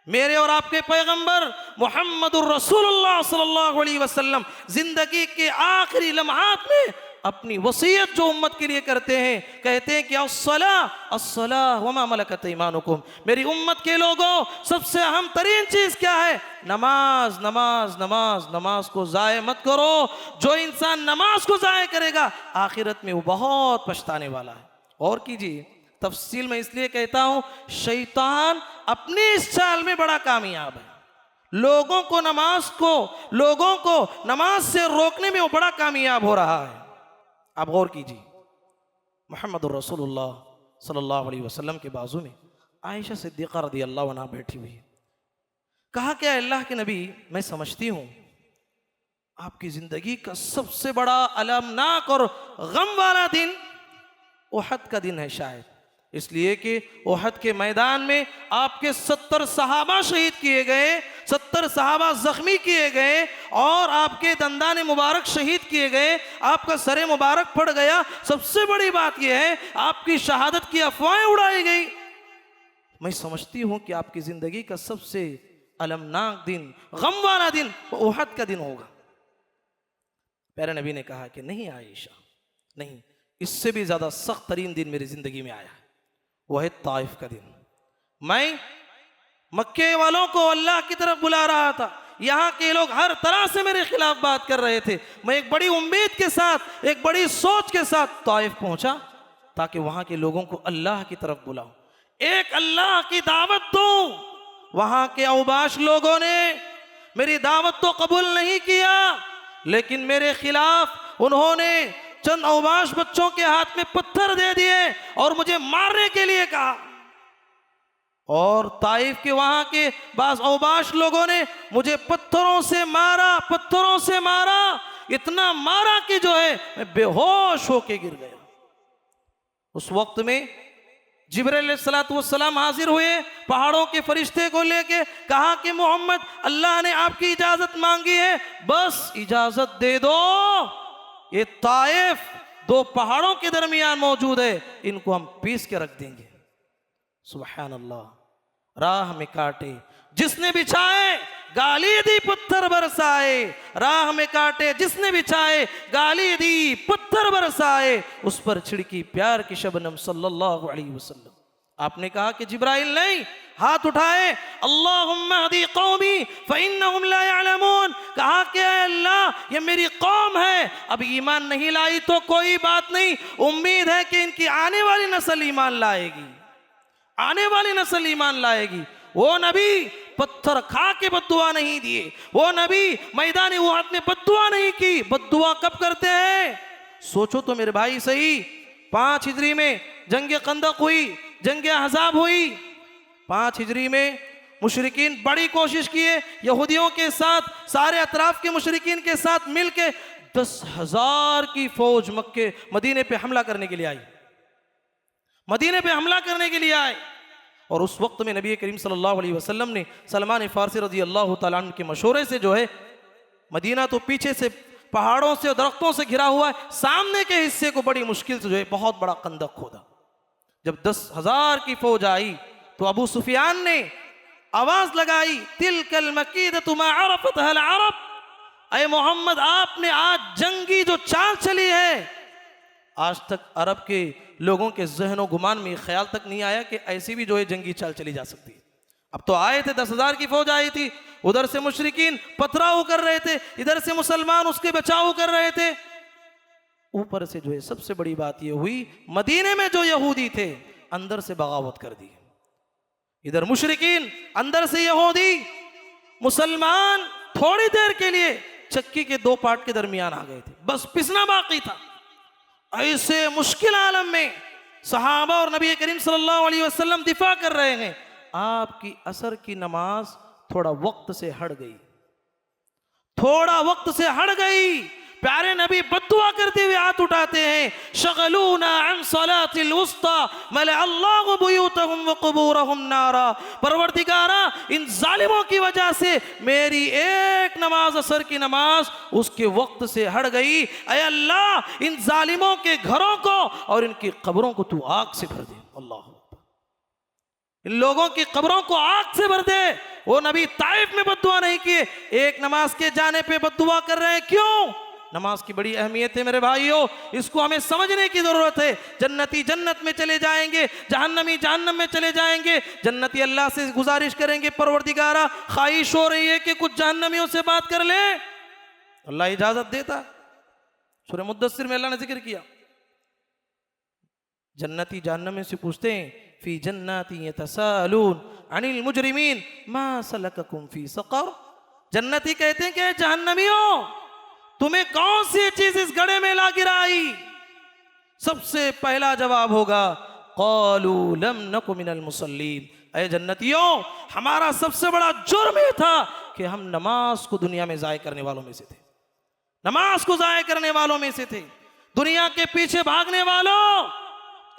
मेरे और आपके पैगंबर मुहम्मदुर रसूलुल्लाह सल्लल्लाहु अलैहि वसल्लम जिंदगी के आखिरी लम्हात में अपनी वसीयत जो उम्मत के लिए करते हैं, कहते हैं कि अस्सलाह अस्सलाह वमा मलकत ईमानुकुम, मेरी उम्मत के लोगों सबसे अहम तरीन चीज क्या है? नमाज नमाज नमाज। नमाज को जाए मत करो, जो इंसान नमाज को जाए करेगा आखिरत में वो बहुत पछताने वाला है। और कीजिए, तफसील में इसलिए कहता हूं, शैतान अपनी इस चाल में बड़ा कामयाब है, लोगों को नमाज से रोकने में वो बड़ा कामयाब हो रहा है। आप गौर कीजिए, मुहम्मदुर रसूलुल्लाह सल्लल्लाहु अलैहि वसल्लम के बाजू में आयशा सिद्दीक़ा रज़ियल्लाहु अन्हा बैठी हुई है। कहा क्या अल्लाह के नबी, मैं समझती हूँ आपकी जिंदगी का सबसे बड़ा अलमनाक और गम वाला दिन उहद का दिन है, शायद इसलिए कि उहद के मैदान में आपके 70 सहाबा शहीद किए गए, 70 सहाबा जख्मी किए गए, और आपके दंदान मुबारक शहीद किए गए, आपका सर मुबारक फट गया। सबसे बड़ी बात यह है आपकी शहादत की अफवाहें उड़ाई गई। मैं समझती हूं कि आपकी जिंदगी का सबसे अलमनाक दिन, गम वाला दिन उहद का दिन होगा। प्यारे नबी ने कहा कि नहीं आयशा, नहीं, इससे भी ज्यादा सख्त तरीन दिन मेरी जिंदगी में आया, वह है ताइफ का दिन। मैं मक्के वालों को अल्लाह की तरफ बुला रहा था, यहाँ के लोग हर तरह से मेरे खिलाफ बात कर रहे थे। मैं एक बड़ी उम्मीद के साथ, एक बड़ी सोच के साथ ताइफ पहुंचा ताकि वहां के लोगों को अल्लाह की तरफ बुलाऊं, एक अल्लाह की दावत दूं। वहां के औबाश लोगों ने मेरी दावत तो कबूल नहीं किया, लेकिन मेरे खिलाफ उन्होंने चंद औबाश बच्चों के हाथ में पत्थर दे दिए और मुझे मारने के लिए कहा। और ताइफ के वहां के बास औबाश लोगों ने मुझे पत्थरों से मारा, इतना मारा कि जो है मैं बेहोश होके गिर गया। उस वक्त में जिब्राइल अलैहिस्सलाम हाजिर हुए पहाड़ों के फरिश्ते को लेके, कहा कि मोहम्मद, अल्लाह ने आपकी इजाजत मांगी है, बस इजाजत दे दो। ये ताइफ 2 पहाड़ों के दरमियान मौजूद है, इनको हम पीस के रख देंगे। सुभान अल्लाह। राह में काटे जिसने बिछाए, गाली दी पत्थर बरसाए। राह में काटे जिसने बिछाए, गाली दी पत्थर बरसाए। उस पर छिड़की प्यार की शबनम सल्लल्लाहु अलैहि वसल्लम। आपने कहा कि जिब्राइल नहीं, हाथ उठाए, अल्लाहुम्मा हदी कौमी फइन्नहुम ला यअलमून। कहा कि अल्लाह, ये मेरी कौम है, अब ईमान नहीं लाई तो कोई बात नहीं, उम्मीद है कि इनकी आने वाली नस्ल ईमान लाएगी, आने वाली नस्ल ईमान लाएगी। वो नबी पत्थर खा के बद्दुआ नहीं दिए, वो नबी मैदान उहद में बद्दुआ नहीं की। बद्दुआ कब करते हैं? सोचो तो मेरे भाई सही। 5 हिजरी में जंग कंदक हुई, जंग अहज़ाब हुई। 5 हिजरी में मुशरिकीन बड़ी कोशिश किए, यहूदियों के साथ, सारे अतराफ के मुशरिकीन के साथ मिलके 10,000 की फौज मक्के मदीने पे हमला करने के लिए आई, मदीने पे हमला करने के लिए आए। और उस वक्त में नबी करीम सल्लल्लाहु अलैहि वसल्लम ने सलमान फारसी रजी अल्लाह तआला अन्हु के मशवरे से जो है, मदीना तो पीछे से पहाड़ों से और दरख्तों से घिरा हुआ है, सामने के हिस्से को बड़ी मुश्किल से जो है बहुत बड़ा कंदक खोदा। जब 10,000 की फौज आई तो अबू सुफियान ने आवाज लगाई, तिलकल मकीदतु मा अरफतहा अल अरब। अय मोहम्मद, आपने आज जंगी जो चाल चली है, आज तक अरब के लोगों के ज़हन गुमान में ख्याल तक नहीं आया कि ऐसी भी जो है जंगी चाल चली जा सकती है। अब तो आए थे, 10,000 की फौज आई थी, उधर से मुशरिकीन पथराव कर रहे थे, इधर से मुसलमान उसके बचाव कर रहे थे। ऊपर से जो है सबसे बड़ी बात यह हुई, मदीने में जो यहूदी थे अंदर से बगावत कर दी। इधर मुशरिकीन, अंदर से यहूदी। मुसलमान थोड़ी देर के लिए चक्की के 2 पार्ट के दरमियान आ गए थे, बस पिसना बाकी था। ऐसे मुश्किल आलम में सहाबा और नबी करीम सल्लल्लाहु अलैहि वसल्लम दिफा कर रहे हैं। आपकी असर की नमाज थोड़ा वक्त से हट गई, थोड़ा वक्त से हट गई। प्यारे नबी बद्दुआ करते हुए हाथ उठाते हैं, शगलूना अन सलातिल वुस्ता मल अल्लाहु बुयूतहुम व कुबूरहुम नारा। परवरदिगारा, इन जालिमों की वजह से मेरी एक नमाज, असर की नमाज, उसके वक्त से हट गई। ऐ अल्लाह, इन जालिमों के घरों को और इनकी कब्रों को तू आग से भर दे। अल्लाह, इन लोगों की कब्रों को आग से भर दे। वो नबी ताइफ में बद्दुआ नहीं किए, एक नमाज के जाने पे बद्दुआ कर रहे हैं। क्यों? नमाज की बड़ी अहमियत है मेरे भाइयों, इसको हमें समझने की जरूरत है। जन्नती जन्नत में चले जाएंगे, जहन्नमी जहन्नम में चले जाएंगे। जन्नती अल्लाह से गुजारिश करेंगे, परवरदिगारा ख्वाहिश हो रही है कि कुछ जहन्नमियों से बात कर ले, अल्लाह इजाजत देता। सूरह मुद्दस्सिर में अल्लाह ने जिक्र किया, जन्नती जहन्नमी से पूछते हैं, फी जन्नती यतसालून अनिल मुजरिमीन मा सलककुम फी सकर। जन्नती कहते हैं कि जहन्नमियों, तुम्हें कौन सी चीज इस गड्ढे में ला गिराई? सबसे पहला जवाब होगा, क़ालू लम नकु मिनल मुसल्लीन। अय जन्नतियों, हमारा सबसे बड़ा जुर्म यह था कि हम नमाज को दुनिया में ज़ाय करने वालों में से थे, नमाज को ज़ाय करने वालों में से थे। दुनिया के पीछे भागने वालों,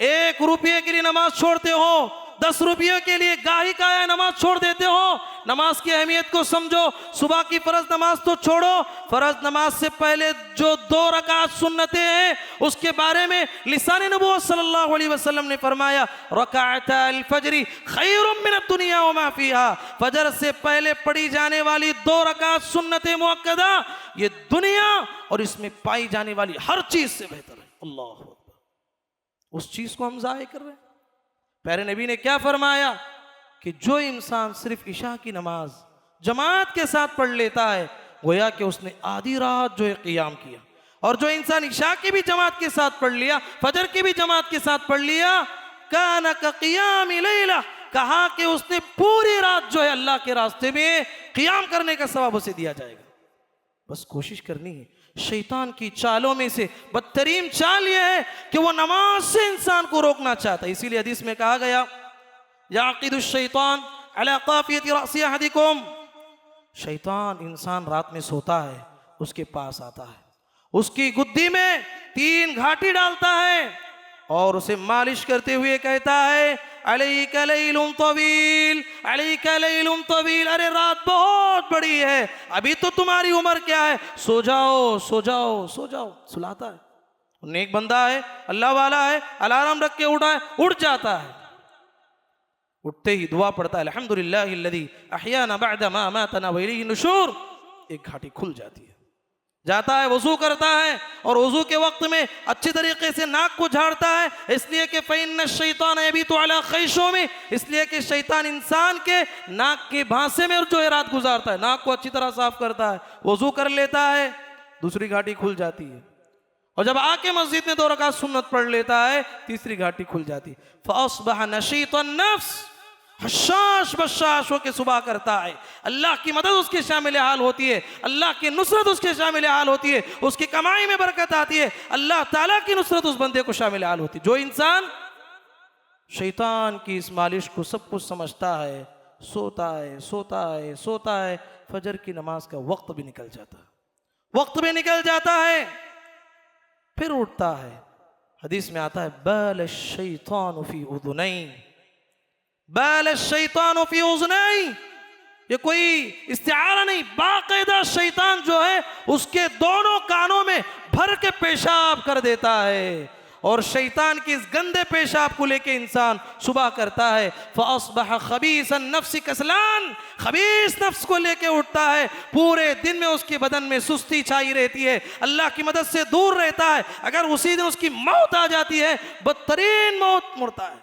1 रुपये के लिए नमाज छोड़ते हो, 10 रुपये के लिए गाही का नमाज छोड़ देते हो। नमाज की अहमियत को समझो। सुबह की फर्ज नमाज तो छोड़ो, फर्ज नमाज से पहले जो 2 रकात सुन्नतें हैं उसके बारे में लिसान नबुव्वत सल्लल्लाहु अलैहि वसल्लम ने फरमाया, रकाअतल फज्र खैरुम मिनद दुनिया व मा फीहा। फजर से पहले पढ़ी जाने वाली 2 रकात सुन्नतें मुअक्कदा, ये दुनिया और इसमें पाई जाने वाली हर चीज से बेहतर है। अल्लाह अकबर। उस चीज को हम ज़ाय कर रहे हैं। प्यारे नबी ने क्या फरमाया कि जो इंसान सिर्फ इशा की नमाज जमात के साथ पढ़ लेता है, गोया कि उसने आधी रात जो है क़ियाम किया। और जो इंसान इशा की भी जमात के साथ पढ़ लिया, फजर की भी जमात के साथ पढ़ लिया, काना का क़ियाम लैला, कहा कि उसने पूरी रात जो है अल्लाह के रास्ते में क़ियाम करने का सवाब उसे दिया जाएगा। बस कोशिश करनी है। शैतान की चालों में से बदतरीन चाल यह है कि वो नमाज से इंसान को रोकना चाहता है। इसीलिए हदीस में कहा गया, याक़िदुश शैतान अला क़ाफ़ियति रअसी अहदिकुम, शैतान इंसान रात में सोता है, उसके पास आता है, उसकी गुद्दी में 3 घाटी डालता है और उसे मालिश करते हुए कहता है अलैका लैलुन तवील, अलैका लैलुन तवील, अरे रात बहुत बड़ी है, अभी तो तुम्हारी उम्र क्या है, सो जाओ सो जाओ सो जाओ, सुलाता है। नेक बंदा है, अल्लाह वाला है, अलार्म रख के उठा है, उठ जाता है, उठते ही दुआ पड़ता है अल्हम्दुलिल्लाहिल्लज़ी अहयाना बअद मा अमातना व इलैहि नुशूर, एक घाटी खुल जाती है। जाता है, वजू करता है और वजू के वक्त में अच्छी तरीके से नाक को झाड़ता है, इसलिए कि फ़इन्न शैतान यबीतु अला ख़ैशूमी, इसलिए कि शैतान इंसान के नाक के भांसे में जो है रात गुजारता है, नाक को अच्छी तरह साफ करता है, वजू कर लेता है, दूसरी घाटी खुल जाती है, और जब आके मस्जिद में 2 रकात सुन्नत पढ़ लेता है, तीसरी घाटी खुल जाती। फ़अस्बह नशीतन नफ्स, हशाश बशाश होके सुबह करता है, अल्लाह की मदद उसके शामिल हाल होती है, अल्लाह की नुसरत उसके शामिल हाल होती है, उसकी कमाई में बरकत आती है, अल्लाह ताला की नुसरत उस बंदे को शामिल हाल होती है। जो इंसान शैतान की इस मालिश को सब कुछ समझता है, सोता है सोता है सोता है, फजर की नमाज का वक्त भी निकल जाता है, वक्त भी निकल जाता है, फिर उठता है। हदीस में आता है बाल शैतान फी उज़ुनैन, बाल शैतान फी उज़ुनैन, ये कोई इस्तिआरा नहीं, बाकायदा शैतान जो है उसके दोनों कानों में भर के पेशाब कर देता है, और शैतान की इस गंदे पेशाब को लेके इंसान सुबह करता है। फ़अस्बह खबीसन नफ्सी कसलान, खबीस नफ्स को लेके उठता है, पूरे दिन में उसके बदन में सुस्ती छाई रहती है, अल्लाह की मदद से दूर रहता है, अगर उसी दिन उसकी मौत आ जाती है, बदतरीन मौत मरता है।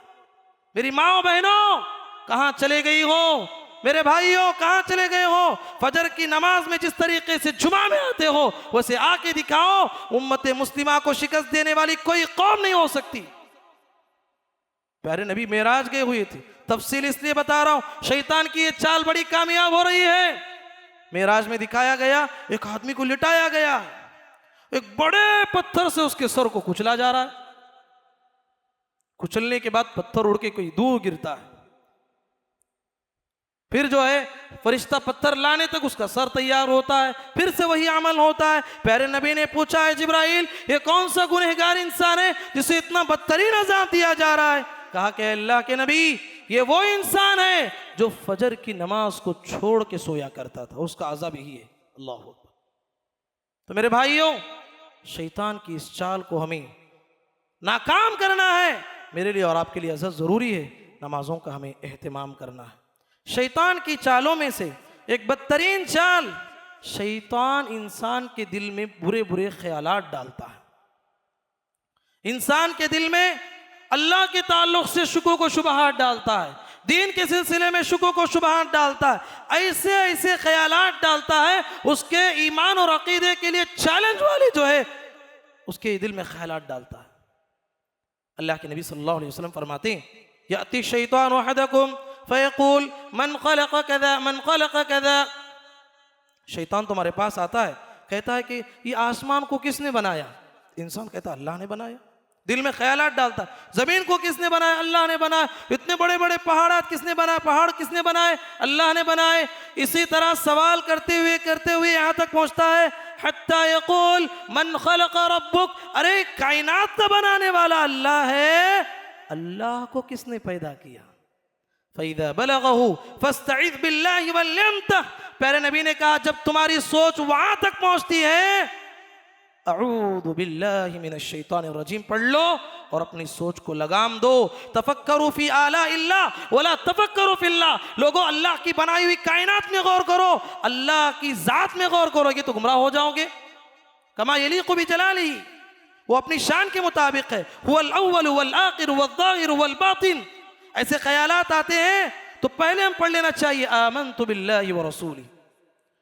मेरी माओ बहनों कहाँ चले गई हो, मेरे भाइयों कहाँ चले गए हो, फजर की नमाज में जिस तरीके से जुमा में आते हो वैसे आके दिखाओ, उम्मत मुस्लिमा को शिकस्त देने वाली कोई कौम नहीं हो सकती। प्यारे नबी मेराज गए हुए थे, तफसील इसलिए बता रहा हूं, शैतान की ये चाल बड़ी कामयाब हो रही है। मेराज में दिखाया गया एक आदमी को लिटाया गया, एक बड़े पत्थर से उसके सर को कुचला जा रहा है, कुचलने के बाद पत्थर उड़ के कोई दूर गिरता है, फिर जो है फरिश्ता पत्थर लाने तक उसका सर तैयार होता है, फिर से वही अमल होता है। प्यारे नबी ने पूछा है जिब्राइल ये कौन सा गुनहगार इंसान है जिसे इतना बदतरीन अज़ाब दिया जा रहा है? कहा कि अल्लाह के नबी ये वो इंसान है जो फजर की नमाज को छोड़ के सोया करता था, उसका अज़ाब यही है। अल्लाह अकबर। तो मेरे भाइयों शैतान की इस चाल को हमें नाकाम करना है, मेरे लिए और आपके लिए अज़त ज़रूरी है, नमाजों का हमें एहतमाम करना है। शैतान की चालों में से एक बदतरीन चाल, शैतान इंसान के दिल में बुरे बुरे ख्यालात डालता है, इंसान के दिल में अल्लाह के ताल्लुक से शुकोक व शुबहात डालता है, दीन के सिलसिले में शुकोक व शुबहात डालता है, ऐसे ऐसे ख्यालात डालता है उसके ईमान और अकीदे के लिए चैलेंज वाली जो है उसके दिल में ख्यालात डालता है। अल्लाह के नबी सल्लल्लाहु अलैहि वसल्लम फरमाते हैं याती शैतान अहदकुम फ़यक़ूल मन ख़लक़ कज़ा मन ख़लक़ कज़ा, शैतान तुम्हारे पास आता है, कहता है कि ये आसमान को किसने बनाया? इंसान कहता है अल्लाह ने बनाया, दिल में ख्यालात डालता है, ज़मीन को किसने बनाया? अल्लाह ने बनाया, इतने बड़े बड़े पहाड़ात किसने बनाए? पहाड़ किसने बनाए? अल्लाह ने बनाए। इसी तरह सवाल करते हुए यहाँ तक पहुँचता है हत्ता यक़ूल मन ख़लक़ रब्बुक, अरे कायनात का बनाने वाला अल्लाह है, अल्लाह को किसने पैदा किया? फ़इज़ा बलग़हु फ़स्तइज़ बिल्लाहि वल्यम्तह, प्यारे नबी ने कहा जब तुम्हारी सोच वहां तक पहुंचती है अऊज़ु बिल्लाहि मिनश शैतानिर रजीम पढ़ लो और अपनी सोच को लगाम दो। तफक्करू फी आलाइल्लाह वला तफक्करू फिल्लाह, लोगों अल्लाह की बनाई हुई कायनात में गौर करो, अल्लाह की जात में गौर करोगे तो गुमराह हो जाओगे। कमा यलीक़ु बिजलालिही, वो अपनी शान के मुताबिक है, हुवल अव्वल वल आखिर वल ज़ाहिर वल बातिन। ऐसे ख्यालात आते हैं तो पहले हम पढ़ लेना चाहिए आमनतु बिल्लाहि व रसूली।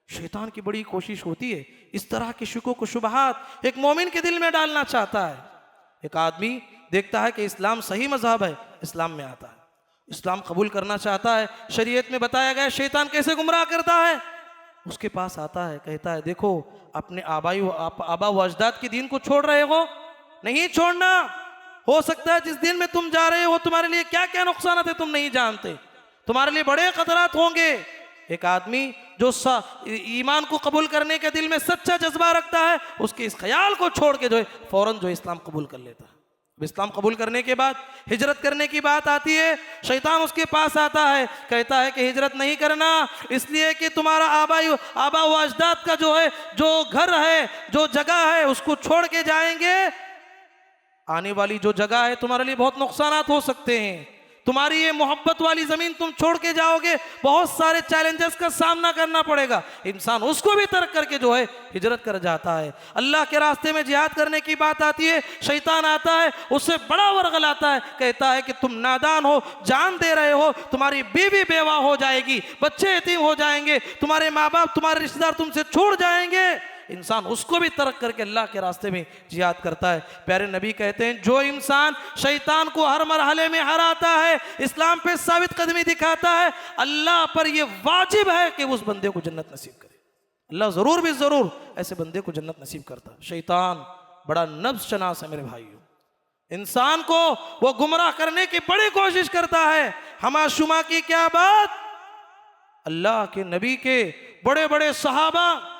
शैतान की बड़ी कोशिश होती है इस तरह के शुकोक व शुबहात एक मोमिन के दिल में डालना चाहता है। एक आदमी देखता है कि इस्लाम सही मजहब है, इस्लाम में आता है, इस्लाम कबूल करना चाहता है, शरीयत में बताया गया शैतान कैसे गुमराह करता है, उसके पास आता है, कहता है देखो अपने आबा व अजदाद के दीन को छोड़ रहे हो, नहीं छोड़ना, हो सकता है जिस दिन में तुम जा रहे हो तुम्हारे लिए क्या क्या नुकसान है तुम नहीं जानते, तुम्हारे लिए बड़े खतरात होंगे। एक आदमी जो ईमान को कबूल करने के दिल में सच्चा जज्बा रखता है, उसके इस ख्याल को छोड़ के जो है फौरन जो है इस्लाम कबूल कर लेता है। अब इस्लाम कबूल करने के बाद हिजरत करने की बात आती है, शैतान उसके पास आता है, कहता है कि हिजरत नहीं करना इसलिए कि तुम्हारा आबा व अजदाद का जो है जो घर है, जो जगह है, उसको छोड़ के जाएंगे। आने वाली जो जगह है तुम्हारे लिए बहुत नुकसानात हो सकते हैं, तुम्हारी ये मोहब्बत वाली जमीन तुम छोड़ के जाओगे, बहुत सारे चैलेंजेस का सामना करना पड़ेगा। इंसान उसको भी तर्क करके जो है हिजरत कर जाता है। अल्लाह के रास्ते में जिहाद करने की बात आती है, शैतान आता है, उससे बड़ा वर्गल आता है, कहता है कि तुम नादान हो, जान दे रहे हो, तुम्हारी बीवी बेवा हो जाएगी, बच्चे यतीम हो जाएंगे, तुम्हारे माँ बाप तुम्हारे रिश्तेदार तुमसे छोड़ जाएंगे। इंसान उसको भी तर्क करके अल्लाह के रास्ते में जिहाद करता है। प्यारे नबी कहते हैं जो इंसान शैतान को हर मरहले में हराता है, इस्लाम पे साबित कदमी दिखाता है, अल्लाह पर यह वाजिब है कि उस बंदे को जन्नत नसीब करे। अल्लाह जरूर भी जरूर ऐसे बंदे को जन्नत नसीब करता है। शैतान बड़ा नफ्स शनास है मेरे भाइयों, इंसान को वो गुमराह करने की बड़ी कोशिश करता है। हमा शुमा की क्या बात, अल्लाह के नबी के बड़े बड़े सहाबा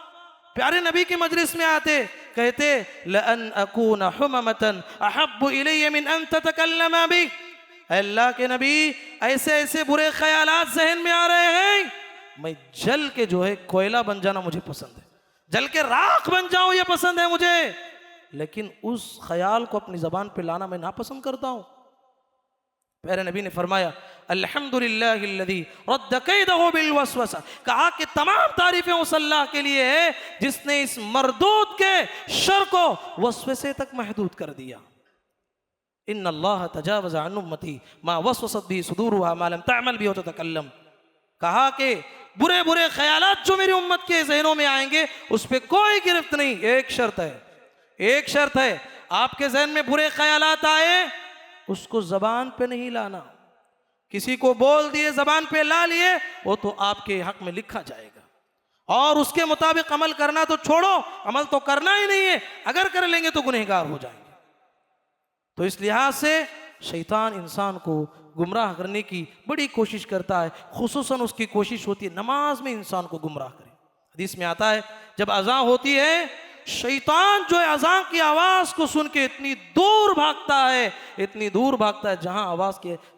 प्यारे नबी की मजलिस में आते, कहते लअन अकूना हुममतन अहब्बु इलैया मिन अन ततकल्लम बि। अल्लाह के नबी ऐसे ऐसे बुरे ख्यालात जहन में आ रहे हैं, मैं जल के जो है कोयला बन जाना मुझे पसंद है, जल के राख बन जाऊं ये पसंद है मुझे, लेकिन उस ख्याल को अपनी जबान पे लाना मैं नापसंद करता हूं। प्यारे नबी ने फरमाया अल्हम्दुलिल्लाहिल्लज़ी रद्द कैदहु बिल वसवसा, कहा कि तमाम तारीफें उस अल्लाह के लिए है जिसने इस मरदूद के शर को वसवसे तक महदूद कर दिया। इन्नल्लाह तजावज़ अन उम्मती मा वसवसत बिही सुदूरुहा मा लम तअमल बिही व ततकल्लम, कहा कि बुरे बुरे ख्यालात जो मेरी उम्मत के जहनों में आएंगे उस पर कोई गिरफ्त नहीं। एक शर्त है, एक शर्त है, आपके जहन में बुरे ख्यालात आए उसको जबान पे नहीं लाना, किसी को बोल दिए जबान पे ला लिए वो तो आपके हक में लिखा जाएगा, और उसके मुताबिक अमल करना तो छोड़ो, अमल तो करना ही नहीं है, अगर कर लेंगे तो गुनहगार हो जाएंगे। तो इस लिहाज से शैतान इंसान को गुमराह करने की बड़ी कोशिश करता है, खुसूसन उसकी कोशिश होती है नमाज में इंसान को गुमराह करे। हदीस में आता है जब अज़ां होती है, शैतान जो है अज़ां की आवाज़ को सुन के इतनी दूर भागता है, इतनी दूर भागता है जहां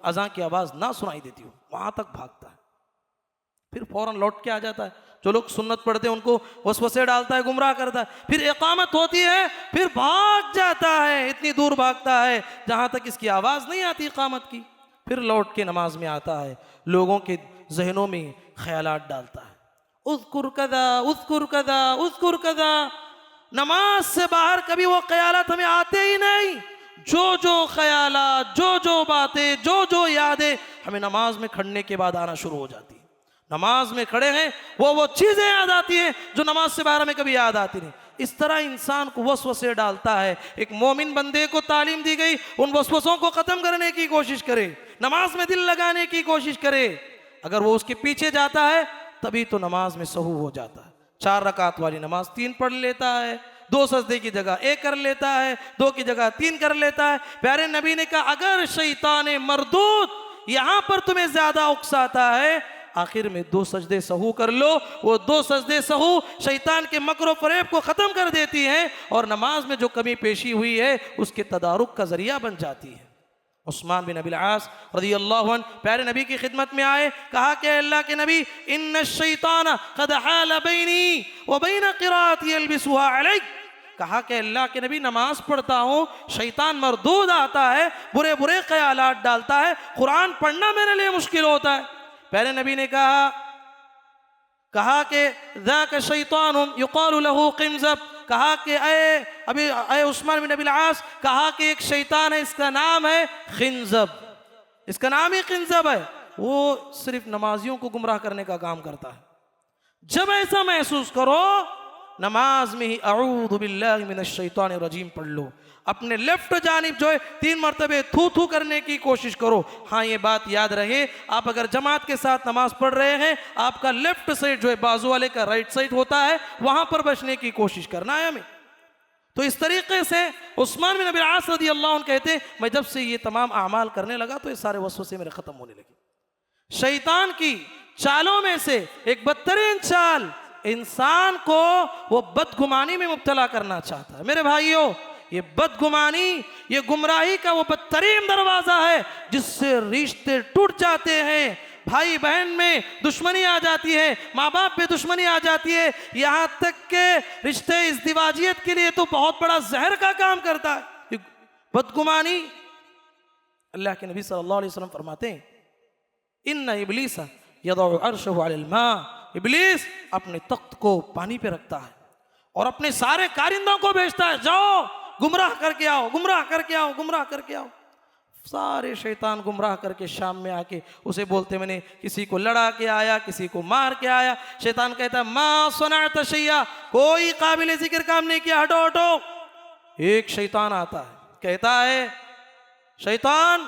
अज़ां की आवाज़ ना सुनाई देती हो वहां तक भागता है, फिर फौरन लौट के आ जाता है। जो लोग सुन्नत पढ़ते हैं उनको वसवसे डालता है, गुमराह करता है, फिर इकामत होती है फिर भाग जाता है, इतनी दूर भागता है जहां तक इसकी आवाज़ नहीं आती इकामत की, फिर लौट के नमाज में आता है, लोगों के जहनों में ख्यालात डालता है, उज़्कुर कदा उज़्कुर कदा उज़्कुर कदा। नमाज से बाहर कभी वो ख्यालात हमें आते ही नहीं, जो ख्यालात, जो बातें, जो यादें हमें नमाज में खड़ने के बाद आना शुरू हो जाती है। नमाज में खड़े हैं वो चीजें याद आती हैं जो नमाज से बाहर हमें कभी याद आती नहीं। इस तरह इंसान को वसवसे डालता है। एक मोमिन बंदे को तालीम दी गई उन वसवसों को खत्म करने की कोशिश करे, नमाज में दिल लगाने की कोशिश करे। अगर वो उसके पीछे जाता है तभी तो नमाज में सहू हो जाता है। 4 रकात वाली नमाज 3 पढ़ लेता है, 2 सजदे की जगह 1 कर लेता है, 2 की जगह 3 कर लेता है। प्यारे नबी ने कहा अगर शैतान मरदूद यहां पर तुम्हें ज्यादा उकसाता है, आखिर में 2 सजदे सहू कर लो। वो 2 सजदे सहू शैतान के मकर फरेब को खत्म कर देती हैं और नमाज में जो कमी पेशी हुई है उसके तदारुक का जरिया बन जाती है। उस्मान बिन अबिल आस रज़ियल्लाहु अन्हु प्यारे नबी की खिदमत में आए, कहा कि अल्लाह के नबी इन्न शैतान क़द हाल बैनी व बैन क़िराअती यल्बिसुहा अलैक, कहा कि अल्लाह के नबी नमाज पढ़ता हूँ, शैतान मरदूद आता है, बुरे बुरे ख्यालात डालता है, कुरान पढ़ना मेरे लिए मुश्किल होता है। प्यारे नबी ने कहा कि ज़ाक शैतान युक़ालु लहू क़िमज़ब, कहा कि अय उस्मान बिन अबिल आस, कहा कि एक शैतान है इसका नाम है खिंजब, इसका नाम ही खिंजब है, वो सिर्फ नमाजियों को गुमराह करने का काम करता है। जब ऐसा महसूस करो नमाज में ही अऊज़ु बिल्लाहि मिनश शैतानिर रजीम पढ़ लो, अपने लेफ्ट जानिब जो है 3 मरतबे थू थू करने की कोशिश करो। हाँ ये बात याद रहे, आप अगर जमात के साथ नमाज पढ़ रहे हैं, आपका लेफ्ट साइड जो है बाजू वाले का राइट साइड होता है, वहां पर बचने की कोशिश करना है हमें। तो इस तरीके से उस्मान बिन अबी आस रदी अल्लाह अन्हु कहते हैं, मैं जब से ये तमाम अमाल करने लगा तो ये सारे वसवसे मेरे खत्म होने लगे। शैतान की चालों में से एक बदतरीन चाल इंसान को वो बदगुमानी में मुब्तला करना चाहता है। मेरे भाइयों, ये बदगुमानी, ये गुमराही का वो बदतरीन दरवाजा है जिससे रिश्ते टूट जाते हैं, भाई बहन में दुश्मनी आ जाती है, माँ बाप पे दुश्मनी आ जाती है, यहाँ तक के रिश्ते इज़्दिवाजियत के लिए तो बहुत बड़ा जहर का काम करता है बदगुमानी। अल्लाह के नबी सल्लल्लाहु अलैहि वसल्लम फरमाते हैं, इन्ना इब्लीस यदउ अर्शहु अलल मा, इब्लीस अपने तख्त को पानी पे रखता है और अपने सारे कारिंदों को भेजता है, जाओ गुमराह करके आओ, गुमराह करके आओ, गुमराह करके आओ। सारे शैतान गुमराह करके शाम में आके उसे बोलते, मैंने किसी को लड़ा के आया, किसी को मार के आया। शैतान कहता है, मा सनअत शैया, कोई काबिल जिक्र काम नहीं किया, हटो हटो। एक शैतान आता है, कहता है, शैतान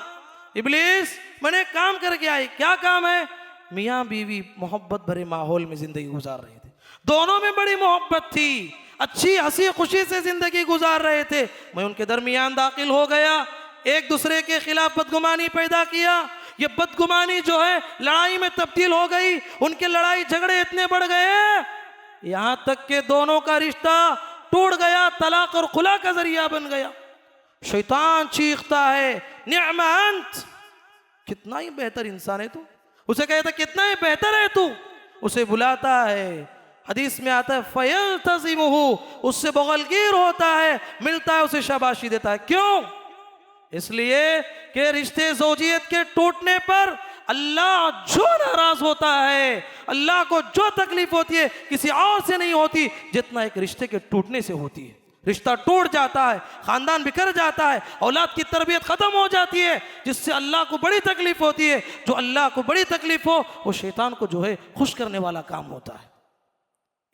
इब्लीस मैंने काम करके आई। क्या काम है? मियाँ बीवी मोहब्बत भरे माहौल में जिंदगी गुजार रहे थे, दोनों में बड़ी मोहब्बत थी, अच्छी हंसी खुशी से जिंदगी गुजार रहे थे, मैं उनके दरमियान दाखिल हो गया, एक दूसरे के खिलाफ बदगुमानी पैदा किया। ये बदगुमानी जो है लड़ाई में तब्दील हो गई, उनके लड़ाई झगड़े इतने बढ़ गए यहां तक के दोनों का रिश्ता टूट गया, तलाक और खुला का जरिया बन गया। शैतान चीखता है, निअमा अंत, कितना ही बेहतर इंसान है तू। उसे कहता कितना ही बेहतर है तू। उसे बुलाता है, हदीस में आता है, फयल्तज़िमुहु, उससे बगलगीर होता है, मिलता है, उसे शाबाशी देता है। क्यों? इसलिए कि रिश्ते ज़ौजियत के टूटने पर अल्लाह जो नाराज होता है, अल्लाह को जो तकलीफ होती है किसी और से नहीं होती जितना एक रिश्ते के टूटने से होती है। रिश्ता टूट जाता है, खानदान बिखर जाता है, औलाद की तरबियत खत्म हो जाती है, जिससे अल्लाह को बड़ी तकलीफ होती है। जो अल्लाह को बड़ी तकलीफ हो वो शैतान को जो है खुश करने वाला काम होता है।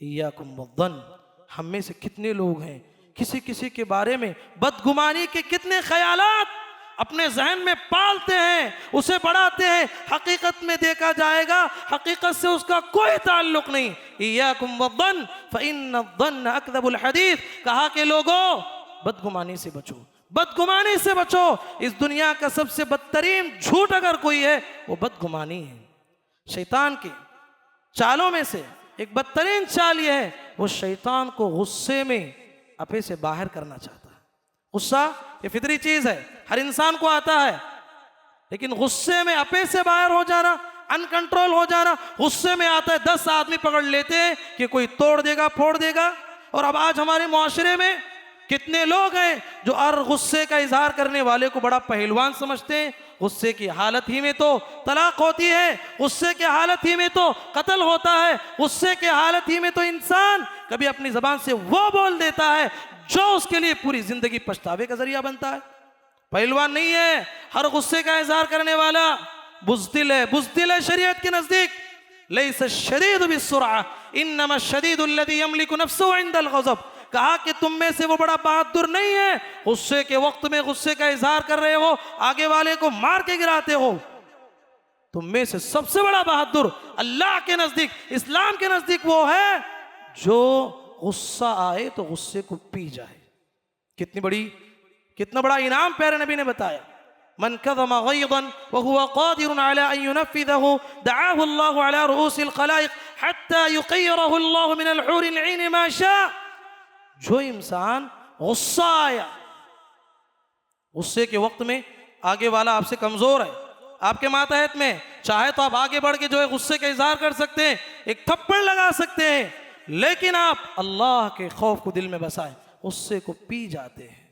इय्याकुम वद्दन, हम में से कितने लोग हैं किसी किसी के बारे में बदगुमानी के कितने ख्यालात अपने जहन में पालते हैं, उसे बढ़ाते हैं, हकीकत में देखा जाएगा हकीकत से उसका कोई ताल्लुक नहीं। इय्याकुम वद्दन फ़इन्नद्दन्न अकज़बुल हदीस, कहा कि लोगों बदगुमानी से बचो, बदगुमानी से बचो। इस दुनिया का सबसे बदतरीन झूठ अगर कोई है वो बदगुमानी है। शैतान के चालों में से एक बदतरीन चाल ये है, वो शैतान को गुस्से में अपने से बाहर करना चाहता है। गुस्सा ये फितरी चीज है, हर इंसान को आता है, लेकिन गुस्से में अपने से बाहर हो जाना, अनकंट्रोल हो जाना, गुस्से में आता है 10 आदमी पकड़ लेते हैं कि कोई तोड़ देगा फोड़ देगा। और अब आज हमारे मुआशरे में कितने लोग हैं जो हर गुस्से का इजहार करने वाले को बड़ा पहलवान समझते हैं। गुस्से की हालत ही में तो तलाक होती है, गुस्से की हालत ही में तो कत्ल होता है, गुस्से की हालत ही में तो इंसान कभी अपनी जबान से वो बोल देता है जो उसके लिए पूरी जिंदगी पछतावे का जरिया बनता है। पहलवान नहीं है हर गुस्से का इजहार करने वाला, बुज़दिल है, बुज़दिल है शरीयत के नजदीक। लैसा शदीदु बिस्सुरअ इन्नमा शदीदुल लज़ी यमलिकु नफ्सहु इंदल ग़ज़ब, कहा कि तुम में से वो बड़ा बहादुर नहीं है गुस्से के वक्त में गुस्से का इजहार कर रहे हो, आगे वाले को मार के गिराते हो। तुम में से सबसे बड़ा बहादुर अल्लाह के नजदीक, इस्लाम के नजदीक वो है जो गुस्सा आए तो गुस्से को पी जाए। कितना बड़ा इनाम प्यारे नबी ने बताया, मन कज़मा गयज़न व हुवा क़ादिरुन अला अन युनफ़िज़हु दअाहु अल्लाहु अला रुऊसिल ख़लाइक़ हत्ता युग़य्यिरहु अल्लाहु मिनल हूरिल ईन मा शाअ। जो इंसान गुस्सा आया, गुस्से के वक्त में आगे वाला आपसे कमजोर है, आपके मातहत में, चाहे तो आप आगे बढ़ के जो है गुस्से का इजहार कर सकते हैं, एक थप्पड़ लगा सकते हैं, लेकिन आप अल्लाह के खौफ को दिल में बसाए, गुस्से को पी जाते हैं।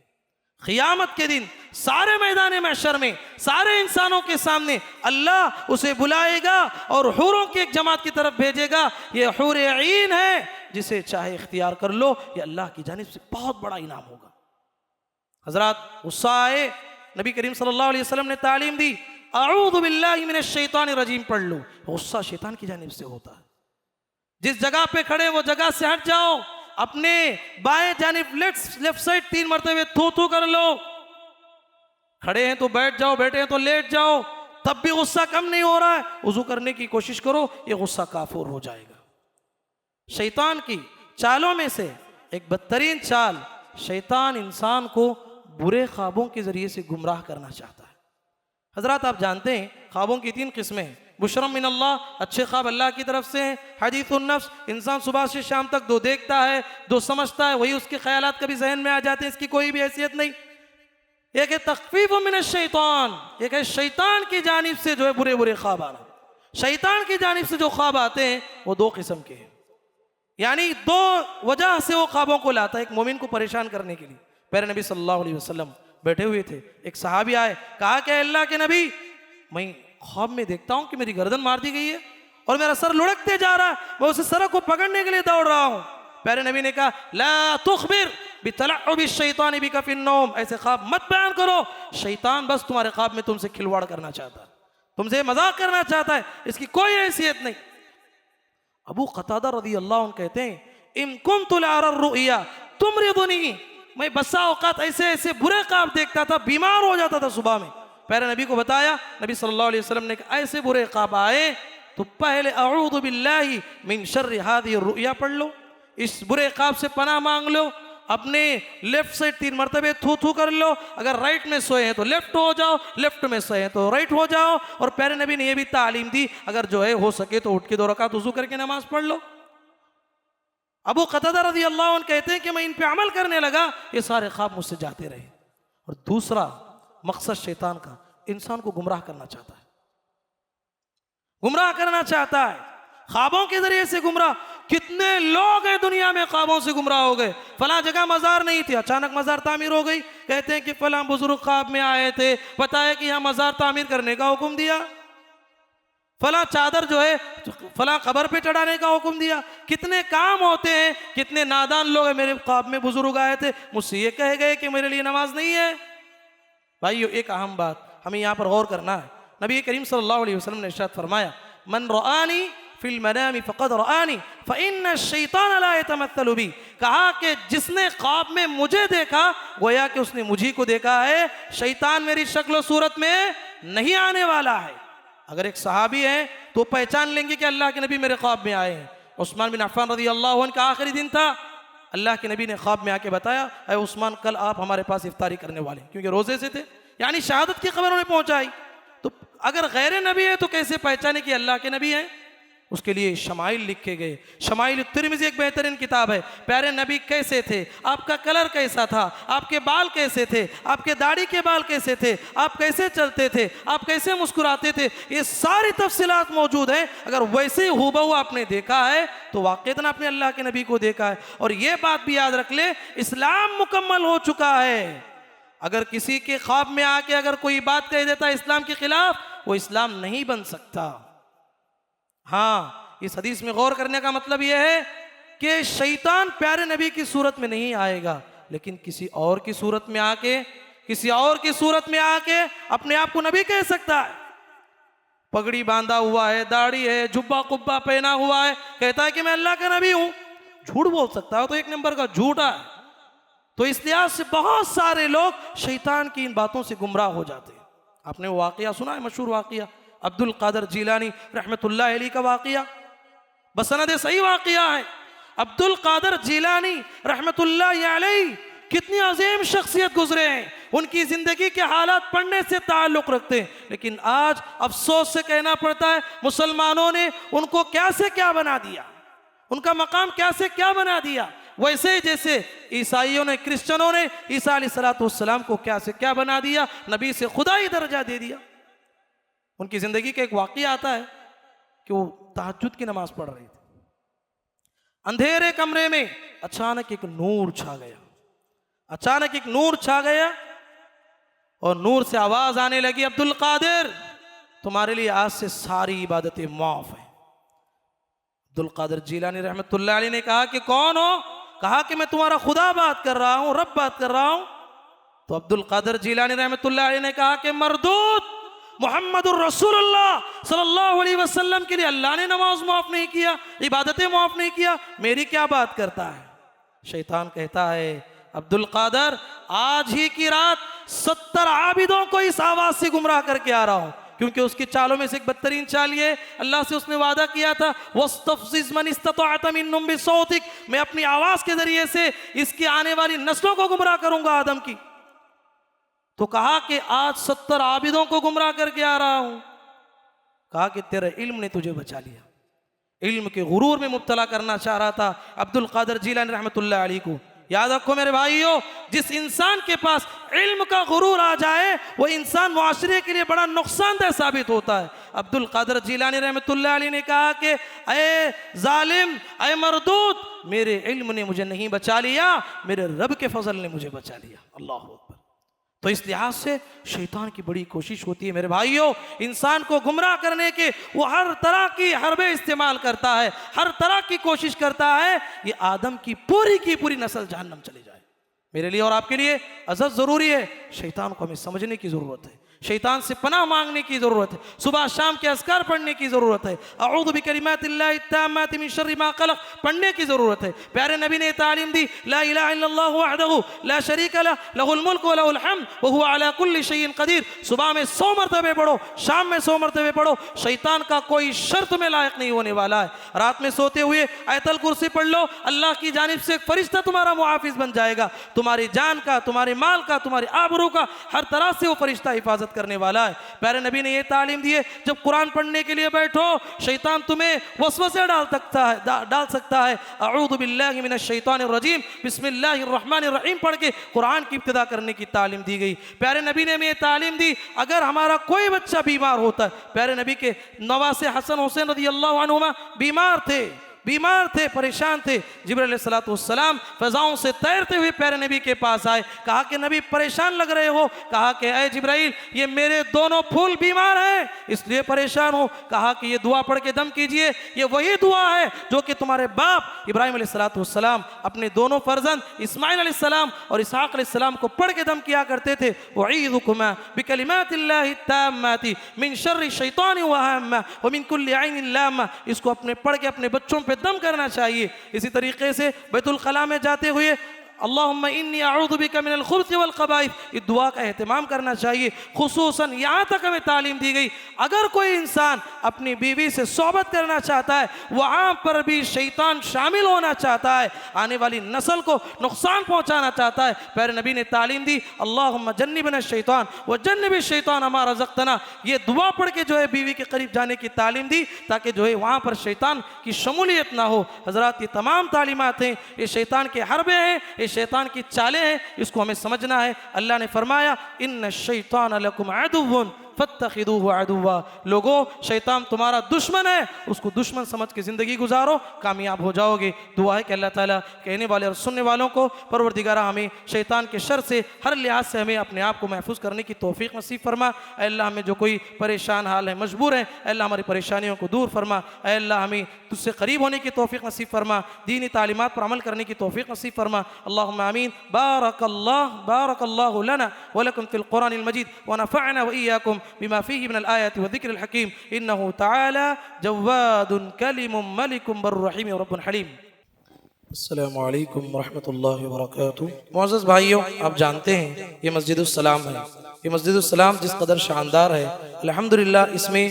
क़ियामत के दिन सारे मैदान महशर में सारे इंसानों के सामने अल्लाह उसे बुलाएगा और हूरों की एक जमात की तरफ भेजेगा। ये हूर ईन है, जिसे चाहे इख्तियार कर लो, ये अल्लाह की जानिब से बहुत बड़ा इनाम होगा। हजरात, गुस्सा आए, नबी करीम सल्लल्लाहु अलैहि वसल्लम ने तालीम दी, अऊज़ु बिल्लाहि मिनश शैतानिर रजीम पढ़ लो। गुस्सा शैतान की जानिब से होता है। जिस जगह पे खड़े वो जगह से हट जाओ, अपने बाएं जानिब लेफ्ट साइड 3 मरतबे थू थू कर लो। खड़े हैं तो बैठ जाओ, बैठे हैं तो लेट जाओ, तब भी गुस्सा कम नहीं हो रहा है, वुजू करने की कोशिश करो, ये गुस्सा काफूर हो जाएगा। शैतान की चालों में से एक बदतरीन चाल शैतान इंसान को बुरे ख्वाबों के ज़रिए से गुमराह करना चाहता है। हजरत आप जानते हैं ख्वाबों की 3 किस्में हैं। बुशरम मिन अल्लाह, अच्छे ख्वाब अल्लाह की तरफ से हैं। हदीथुन नफ्स, इंसान सुबह से शाम तक दो देखता है, दो समझता है, वही उसके ख्यालात कभी जहन में आ जाते हैं, इसकी कोई भी हैसियत नहीं। एक है तख्फीफ मिन शैतान, एक है शैतान की जानिब से जो है बुरे बुरे ख्वाब आना। शैतान की जानिब से जो ख्वाब आते हैं वो 2 किस्म के हैं, यानी 2 वजह से वो ख्वाबों को लाता है, एक मोमिन को परेशान करने के लिए। प्यारे नबी सल्लल्लाहु अलैहि वसल्लम बैठे हुए थे, एक सहाबी आए, कहा कि अल्लाह के नबी, मैं ख्वाब में देखता हूं कि मेरी गर्दन मार दी गई है और मेरा सर लुढ़कते जा रहा है, मैं उस सर को पकड़ने के लिए दौड़ रहा हूं। प्यारे नबी ने कहा, ला तुखबिर बितलअबि शैतान बिका फिन्नौम, ऐसे ख्वाब मत बयान करो, शैतान बस तुम्हारे ख्वाब में तुमसे खिलवाड़ करना चाहता है, तुमसे मजाक करना चाहता है, इसकी कोई हैसियत नहीं। अबू क़तादा रज़ी अल्लाह अन्हु कहते हैं, इम कुन्तु लअरा रुया तुमरिदुनी, मैं बसा औकात ऐसे ऐसे बुरे ख्वाब देखता था, बीमार हो जाता था सुबह में। प्यारे नबी को बताया, नबी सल्लल्लाहु अलैहि वसल्लम ने कहा, ऐसे बुरे ख्वाब आए तो पहले अऊज़ु बिल्लाहि मिन शर्रि हाज़िहि रुया पढ़ लो, इस बुरे ख्वाब से पनाह मांग लो, अपने लेफ्ट साइड 3 मरतबे थू थू कर लो, अगर राइट में सोए हैं तो लेफ्ट हो जाओ, लेफ्ट में सोए हैं तो राइट हो जाओ। और प्यारे नबी ने यह भी तालीम दी, अगर जो है हो सके तो उठ के 2 रकात वज़ू करके नमाज पढ़ लो। अबू क़तादा रज़ी अल्लाह अन्हु कहते हैं कि मैं इन पे अमल करने लगा, ये सारे ख्वाब मुझसे जाते रहे। और दूसरा मकसद शैतान का, इंसान को गुमराह करना चाहता है, गुमराह करना चाहता है ख्वाबों के जरिए से गुमराह। कितने लोग हैं दुनिया में ख्वाबों से गुमराह हो गए। फला जगह मजार नहीं थी, अचानक मजार तामीर हो गई, कहते हैं कि फला बुजुर्ग ख्वाब में आए थे, बताया कि यहाँ मजार तामीर करने का हुक्म दिया, फला चादर जो है फला खबर पे चढ़ाने का हुक्म दिया। कितने काम होते हैं, कितने नादान लोग हैं, मेरे ख्वाब में बुजुर्ग आए थे, मुझसे ये कहे गए कि मेरे लिए नमाज नहीं है। भाइयों, एक अहम बात हमें यहाँ पर गौर करना है। नबी करीम सल्लल्लाहु अलैहि वसल्लम ने इरशाद फरमाया, मन रआनी फिल मनामी फ़क़द रआनी फ़इन्न शैतान ला यतमत्तलु बी, कहा कि जिसने ख्वाब में मुझे देखा गोया कि उसने मुझी को देखा है, शैतान मेरी शक्ल सूरत में नहीं आने वाला है। अगर एक सहाबी है तो पहचान लेंगे कि अल्लाह के नबी मेरे ख्वाब में आए हैं। उस्मान बिन अफ़्फ़ान रज़ी अल्लाह अन्हु का आखिरी दिन था, अल्लाह के नबी ने ख्वाब में आके बताया, अरे उस्मान कल आप हमारे पास इफ्तारी करने वाले, क्योंकि रोजे से थे, यानी शहादत की खबर उन्हें पहुंचाई। तो अगर गैर नबी है तो कैसे पहचाने कि अल्लाह के नबी हैं? उसके लिए शमाइल लिखे गए। शमाइल तिर्मिज़ी एक बेहतरीन किताब है। प्यारे नबी कैसे थे, आपका कलर कैसा था, आपके बाल कैसे थे, आपके दाढ़ी के बाल कैसे थे, आप कैसे चलते थे, आप कैसे मुस्कुराते थे, ये सारी तफसीलात मौजूद हैं। अगर वैसे हुबहू आपने देखा है तो वाक़ईतन आपने अल्लाह के नबी को देखा है। और ये बात भी याद रख ले, इस्लाम मुकम्मल हो चुका है। अगर किसी के ख्वाब में आके अगर कोई बात कह देता है इस्लाम के खिलाफ, वो इस्लाम नहीं बन सकता। हाँ, इस हदीस में गौर करने का मतलब यह है कि शैतान प्यारे नबी की सूरत में नहीं आएगा, लेकिन किसी और की सूरत में आके, किसी और की सूरत में आके अपने आप को नबी कह सकता है। पगड़ी बांधा हुआ है, दाढ़ी है, जुब्बा कुब्बा पहना हुआ है, कहता है कि मैं अल्लाह का नबी हूं। झूठ बोल सकता है तो एक नंबर का झूठा है। तो इस लिहाज से बहुत सारे लोग शैतान की इन बातों से गुमराह हो जाते हैं। आपने वो वाकया सुना है, मशहूर वाकया, अब्दुल कादर जीलानी रहमतुल्लाह अलैह का वाकया, बसनद सही वाकया है। अब्दुल कादर जीलानी रहमतुल्लाह अलैह कितनी अजीम शख्सियत गुजरे हैं, उनकी जिंदगी के हालात पढ़ने से ताल्लुक रखते हैं, लेकिन आज अफसोस से कहना पड़ता है मुसलमानों ने उनको क्या से क्या बना दिया, उनका मकाम क्या से क्या बना दिया। वैसे जैसे ईसाइयों ने, क्रिश्चियनों ने ईसा अलैहिस्सलाम को क्या से क्या बना दिया, नबी से खुदा ही दर्जा दे दिया। उनकी जिंदगी का एक वाकया आता है कि वो तहज्जुद की नमाज पढ़ रहे थे, अंधेरे कमरे में अचानक एक नूर छा गया, अचानक एक नूर छा गया और नूर से आवाज आने लगी, अब्दुल कादिर तुम्हारे लिए आज से सारी इबादतें माफ है। अब्दुल कादिर जीलानी रहमतुल्लाह अलैह ने कहा कि कौन हो? कहा कि मैं तुम्हारा खुदा बात कर रहा हूं, रब बात कर रहा हूं। तो अब्दुल कादिर जीलानी रहमतुल्लाह अलैह ने कहा कि मरदूद, मुहम्मदुर रसूलुल्लाह सल्लल्लाहु अलैहि वसल्लम के लिए अल्लाह ने नमाज माफ नहीं किया, इबादतें माफ नहीं किया, मेरी क्या बात करता है? शैतान कहता है, अब्दुल कादर आज ही की रात 70 आबिदों को इस आवाज से गुमराह करके आ रहा हूं, क्योंकि उसकी चालों में से एक बदतरीन चाल ये है, अल्लाह से उसने वादा किया था वस्तफ़ज़िज़ मन इस्ततअत मिनहुम बिसौतिक, मैं अपनी आवाज के जरिए से इसकी आने वाली नस्लों को गुमराह करूंगा आदम की। तो कहा कि आज 70 आबिदों को गुमराह करके आ रहा हूं। कहा कि तेरा इल्म ने तुझे बचा लिया। इल्म के गुरूर में मुब्तला करना चाह रहा था अब्दुल कादिर जीलानी रहमतुल्लाह अलैह को। याद रखो मेरे भाइयों, जिस इंसान के पास इल्म का गुरूर आ जाए वो इंसान मुआशरे के लिए बड़ा नुकसानदेह साबित होता है। अब्दुल कादिर जीलानी रहमतुल्लाह अलैह ने कहा कि अय जालिम, अय मरदूद, मेरे इल्म ने मुझे नहीं बचा लिया, मेरे रब के फजल ने मुझे बचा लिया। अल्लाह अकबर। तो इस लिहाज से शैतान की बड़ी कोशिश होती है मेरे भाइयों, इंसान को गुमराह करने के वो हर तरह की हरबे इस्तेमाल करता है, हर तरह की कोशिश करता है ये आदम की पूरी नस्ल जहन्नम चली जाए। मेरे लिए और आपके लिए अज़त ज़रूरी है, शैतान को हमें समझने की ज़रूरत है, शैतान से पनाह मांगने की ज़रूरत है, सुबह शाम के अस्कार पढ़ने की ज़रूरत है, अऊज़ु बिकलिमातिल्लाहि ताम्माति मिन शर्रि मा खलक़ पढ़ने की ज़रूरत है। प्यारे नबी ने तालीम दी, ला इलाहा इल्लल्लाहु वहदहु ला शरीका लह लहुल मुल्कु व लहुल हम्द व हुवा अला कुल्लि शैइन क़दीर। सुबह में 100 मरतबे पढ़ो, शाम में 100 मरतबे पढ़ो, शैतान का कोई शर्त में लायक नहीं होने वाला है। रात में सोते हुए आयतल कुर्सी पढ़ लो, अल्लाह की जानिब से एक फरिश्ता तुम्हारा मुहाफिज बन जाएगा, तुम्हारी जान का, तुम्हारे माल का, तुम्हारी आबरू का हर तरह से वो फरिश्ता हिफाजत करने वाला है। प्यारे नबी ने ये तालीम दी है, जब कुरान पढ़ने के लिए बैठो शैतान तुम्हें वसवसे डाल सकता है। अऊज़ु बिल्लाहि मिनश शैतानिर रजीम बिस्मिल्लाहिर रहमानिर रहीम पढ़ के कुरान की इब्तिदा करने की तालीम दी गई। प्यारे नबी ने हमें ये तालीम दी, अगर हमारा कोई बच्चा बीमार होता है, प्यारे नबी के नवासे हसन हुसैन रज़ियल्लाहु अन्हुमा बीमार थे, परेशान थे। जिब्रील अलैहिस्सलाम फ़ज़ाओं से तैरते हुए प्यारे नबी के पास आए, कहा कि नबी परेशान लग रहे हो। कहा कि ऐ जिब्राइल, ये मेरे दोनों फूल बीमार हैं इसलिए परेशान हो। कहा कि ये दुआ पढ़ के दम कीजिए, ये वही दुआ है जो कि तुम्हारे बाप इब्राहिम अलैहिस्सलाम अपने दोनों फर्जंद इस्माइल अलैहिस्सलाम और इसहाक अलैहिस्सलाम को पढ़ के दम किया करते थे। वईज़ुकुमा बिकलिमातिल्लाहि ताम्माति मिन शर्रि शैतानि व हम्मा व मिन कुल्लि ऐनिन लाम्मा, इसको अपने पढ़ के अपने बच्चों पे दम करना चाहिए। इसी तरीके से बैतुल खला में जाते हुए अल्लाहुम्मा इन्नी अऊज़ु बिका मिनल खुब्ज़ि वल ख़बाइथ, इस दुआ का एहतमाम करना चाहिए। खुसूसन यहाँ तक हमें तालीम दी गई, अगर कोई इंसान अपनी बीवी से सोहबत करना चाहता है, वहाँ पर भी शैतान शामिल होना चाहता है, आने वाली नस्ल को नुकसान पहुँचाना चाहता है, प्यारे नबी ने तालीम दी अल्लाहुम्मा जन्निबना शैतान व जन्निबि शैतान मा रज़क़तना, ये दुआ पढ़ के जो है बीवी के करीब जाने की तालीम दी ताकि जो है वहाँ पर शैतान की शमूलियत ना हो। हज़रात, ये तमाम तालीमात हैं, ये शैतान के हरबे हैं, ये शैतान की चालें हैं, इसको हमें समझना है। अल्लाह ने फरमाया इन्न शैतान लकुम अदुव्वुन फत्तखिदूहु अदुव्वा, लोगों शैतान तुम्हारा दुश्मन है, उसको दुश्मन समझ के ज़िंदगी गुजारो, कामयाब हो जाओगे। दुआ है कि अल्लाह ताला कहने वाले और सुनने वालों को परवरदिगारा हमें शैतान के शर से हर लिहाज से हमें अपने आप को महफूज करने की तौफीक नसीब फरमा। अल्लाह हमें जो कोई परेशान हाल है, मजबूर है, अल्लाह हमारी परेशानियों को दूर फरमा। अल्लाह हमें तुझसे करीब होने की तौफीक नसीब फरमा, दीनी तालीमात पर अमल करने की तौफीक नसीब फरमा। अल्लाहुम्मा आमीन। बारकल्लाहु लना व लकुम फिल कुरानिल मजीद व नफ़अना व इय्याकुम बिमा फ़ीहि मिनल आयाति व ज़िक्रिल हकीम इन्नहु तआला जव्वादुन कलीमुम मलिकुम बर्रुर रहीम रब्बुल हलीम। अस्सलामु अलैकुम व रहमतुल्लाहि व बरकातुहू। मुअज़्ज़ज़ भाइयों, आप जानते हैं ये मस्जिदुस सलाम है। ये मस्जिदुस सलाम जिस कदर शानदार है, अल्हम्दुलिल्लाह इसमें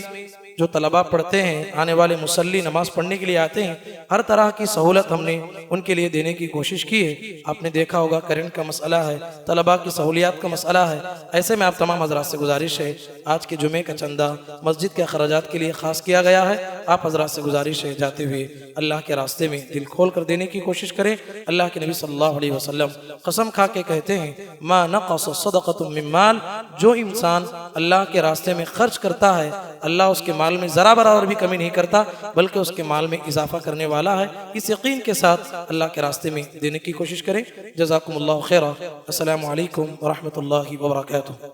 जो तलबा पढ़ते हैं, आने वाले मुसल्ली नमाज पढ़ने के लिए आते हैं, हर तरह की सहूलत हमने उनके लिए देने की कोशिश की है। आपने देखा होगा करंट का मसला है, तलबा की सहूलियात का मसला है। ऐसे में आप तमाम हज़रात से गुजारिश है, आज के जुमे का चंदा मस्जिद के अखराजात के लिए ख़ास किया गया है। आप हज़रात से गुजारिश है, जाते हुए अल्लाह के रास्ते में दिल खोल कर देने की कोशिश करें। अल्लाह के नबी सल्लल्लाहु अलैहि वसल्लम कसम खा के कहते हैं, मा नक़स सदक़तुम मिन माल, जो इंसान अल्लाह के रास्ते में खर्च करता है, अल्लाह उसके माल में ज़रा बराबर भी कमी नहीं करता, बल्कि उसके माल में इजाफा करने वाला है। इस यकीन के साथ अल्लाह के रास्ते में देने की कोशिश करें। जज़ाकुमुल्लाहु खैरा। अस्सलामु अलैकुम व रहमतुल्लाहि व बरकातुहू।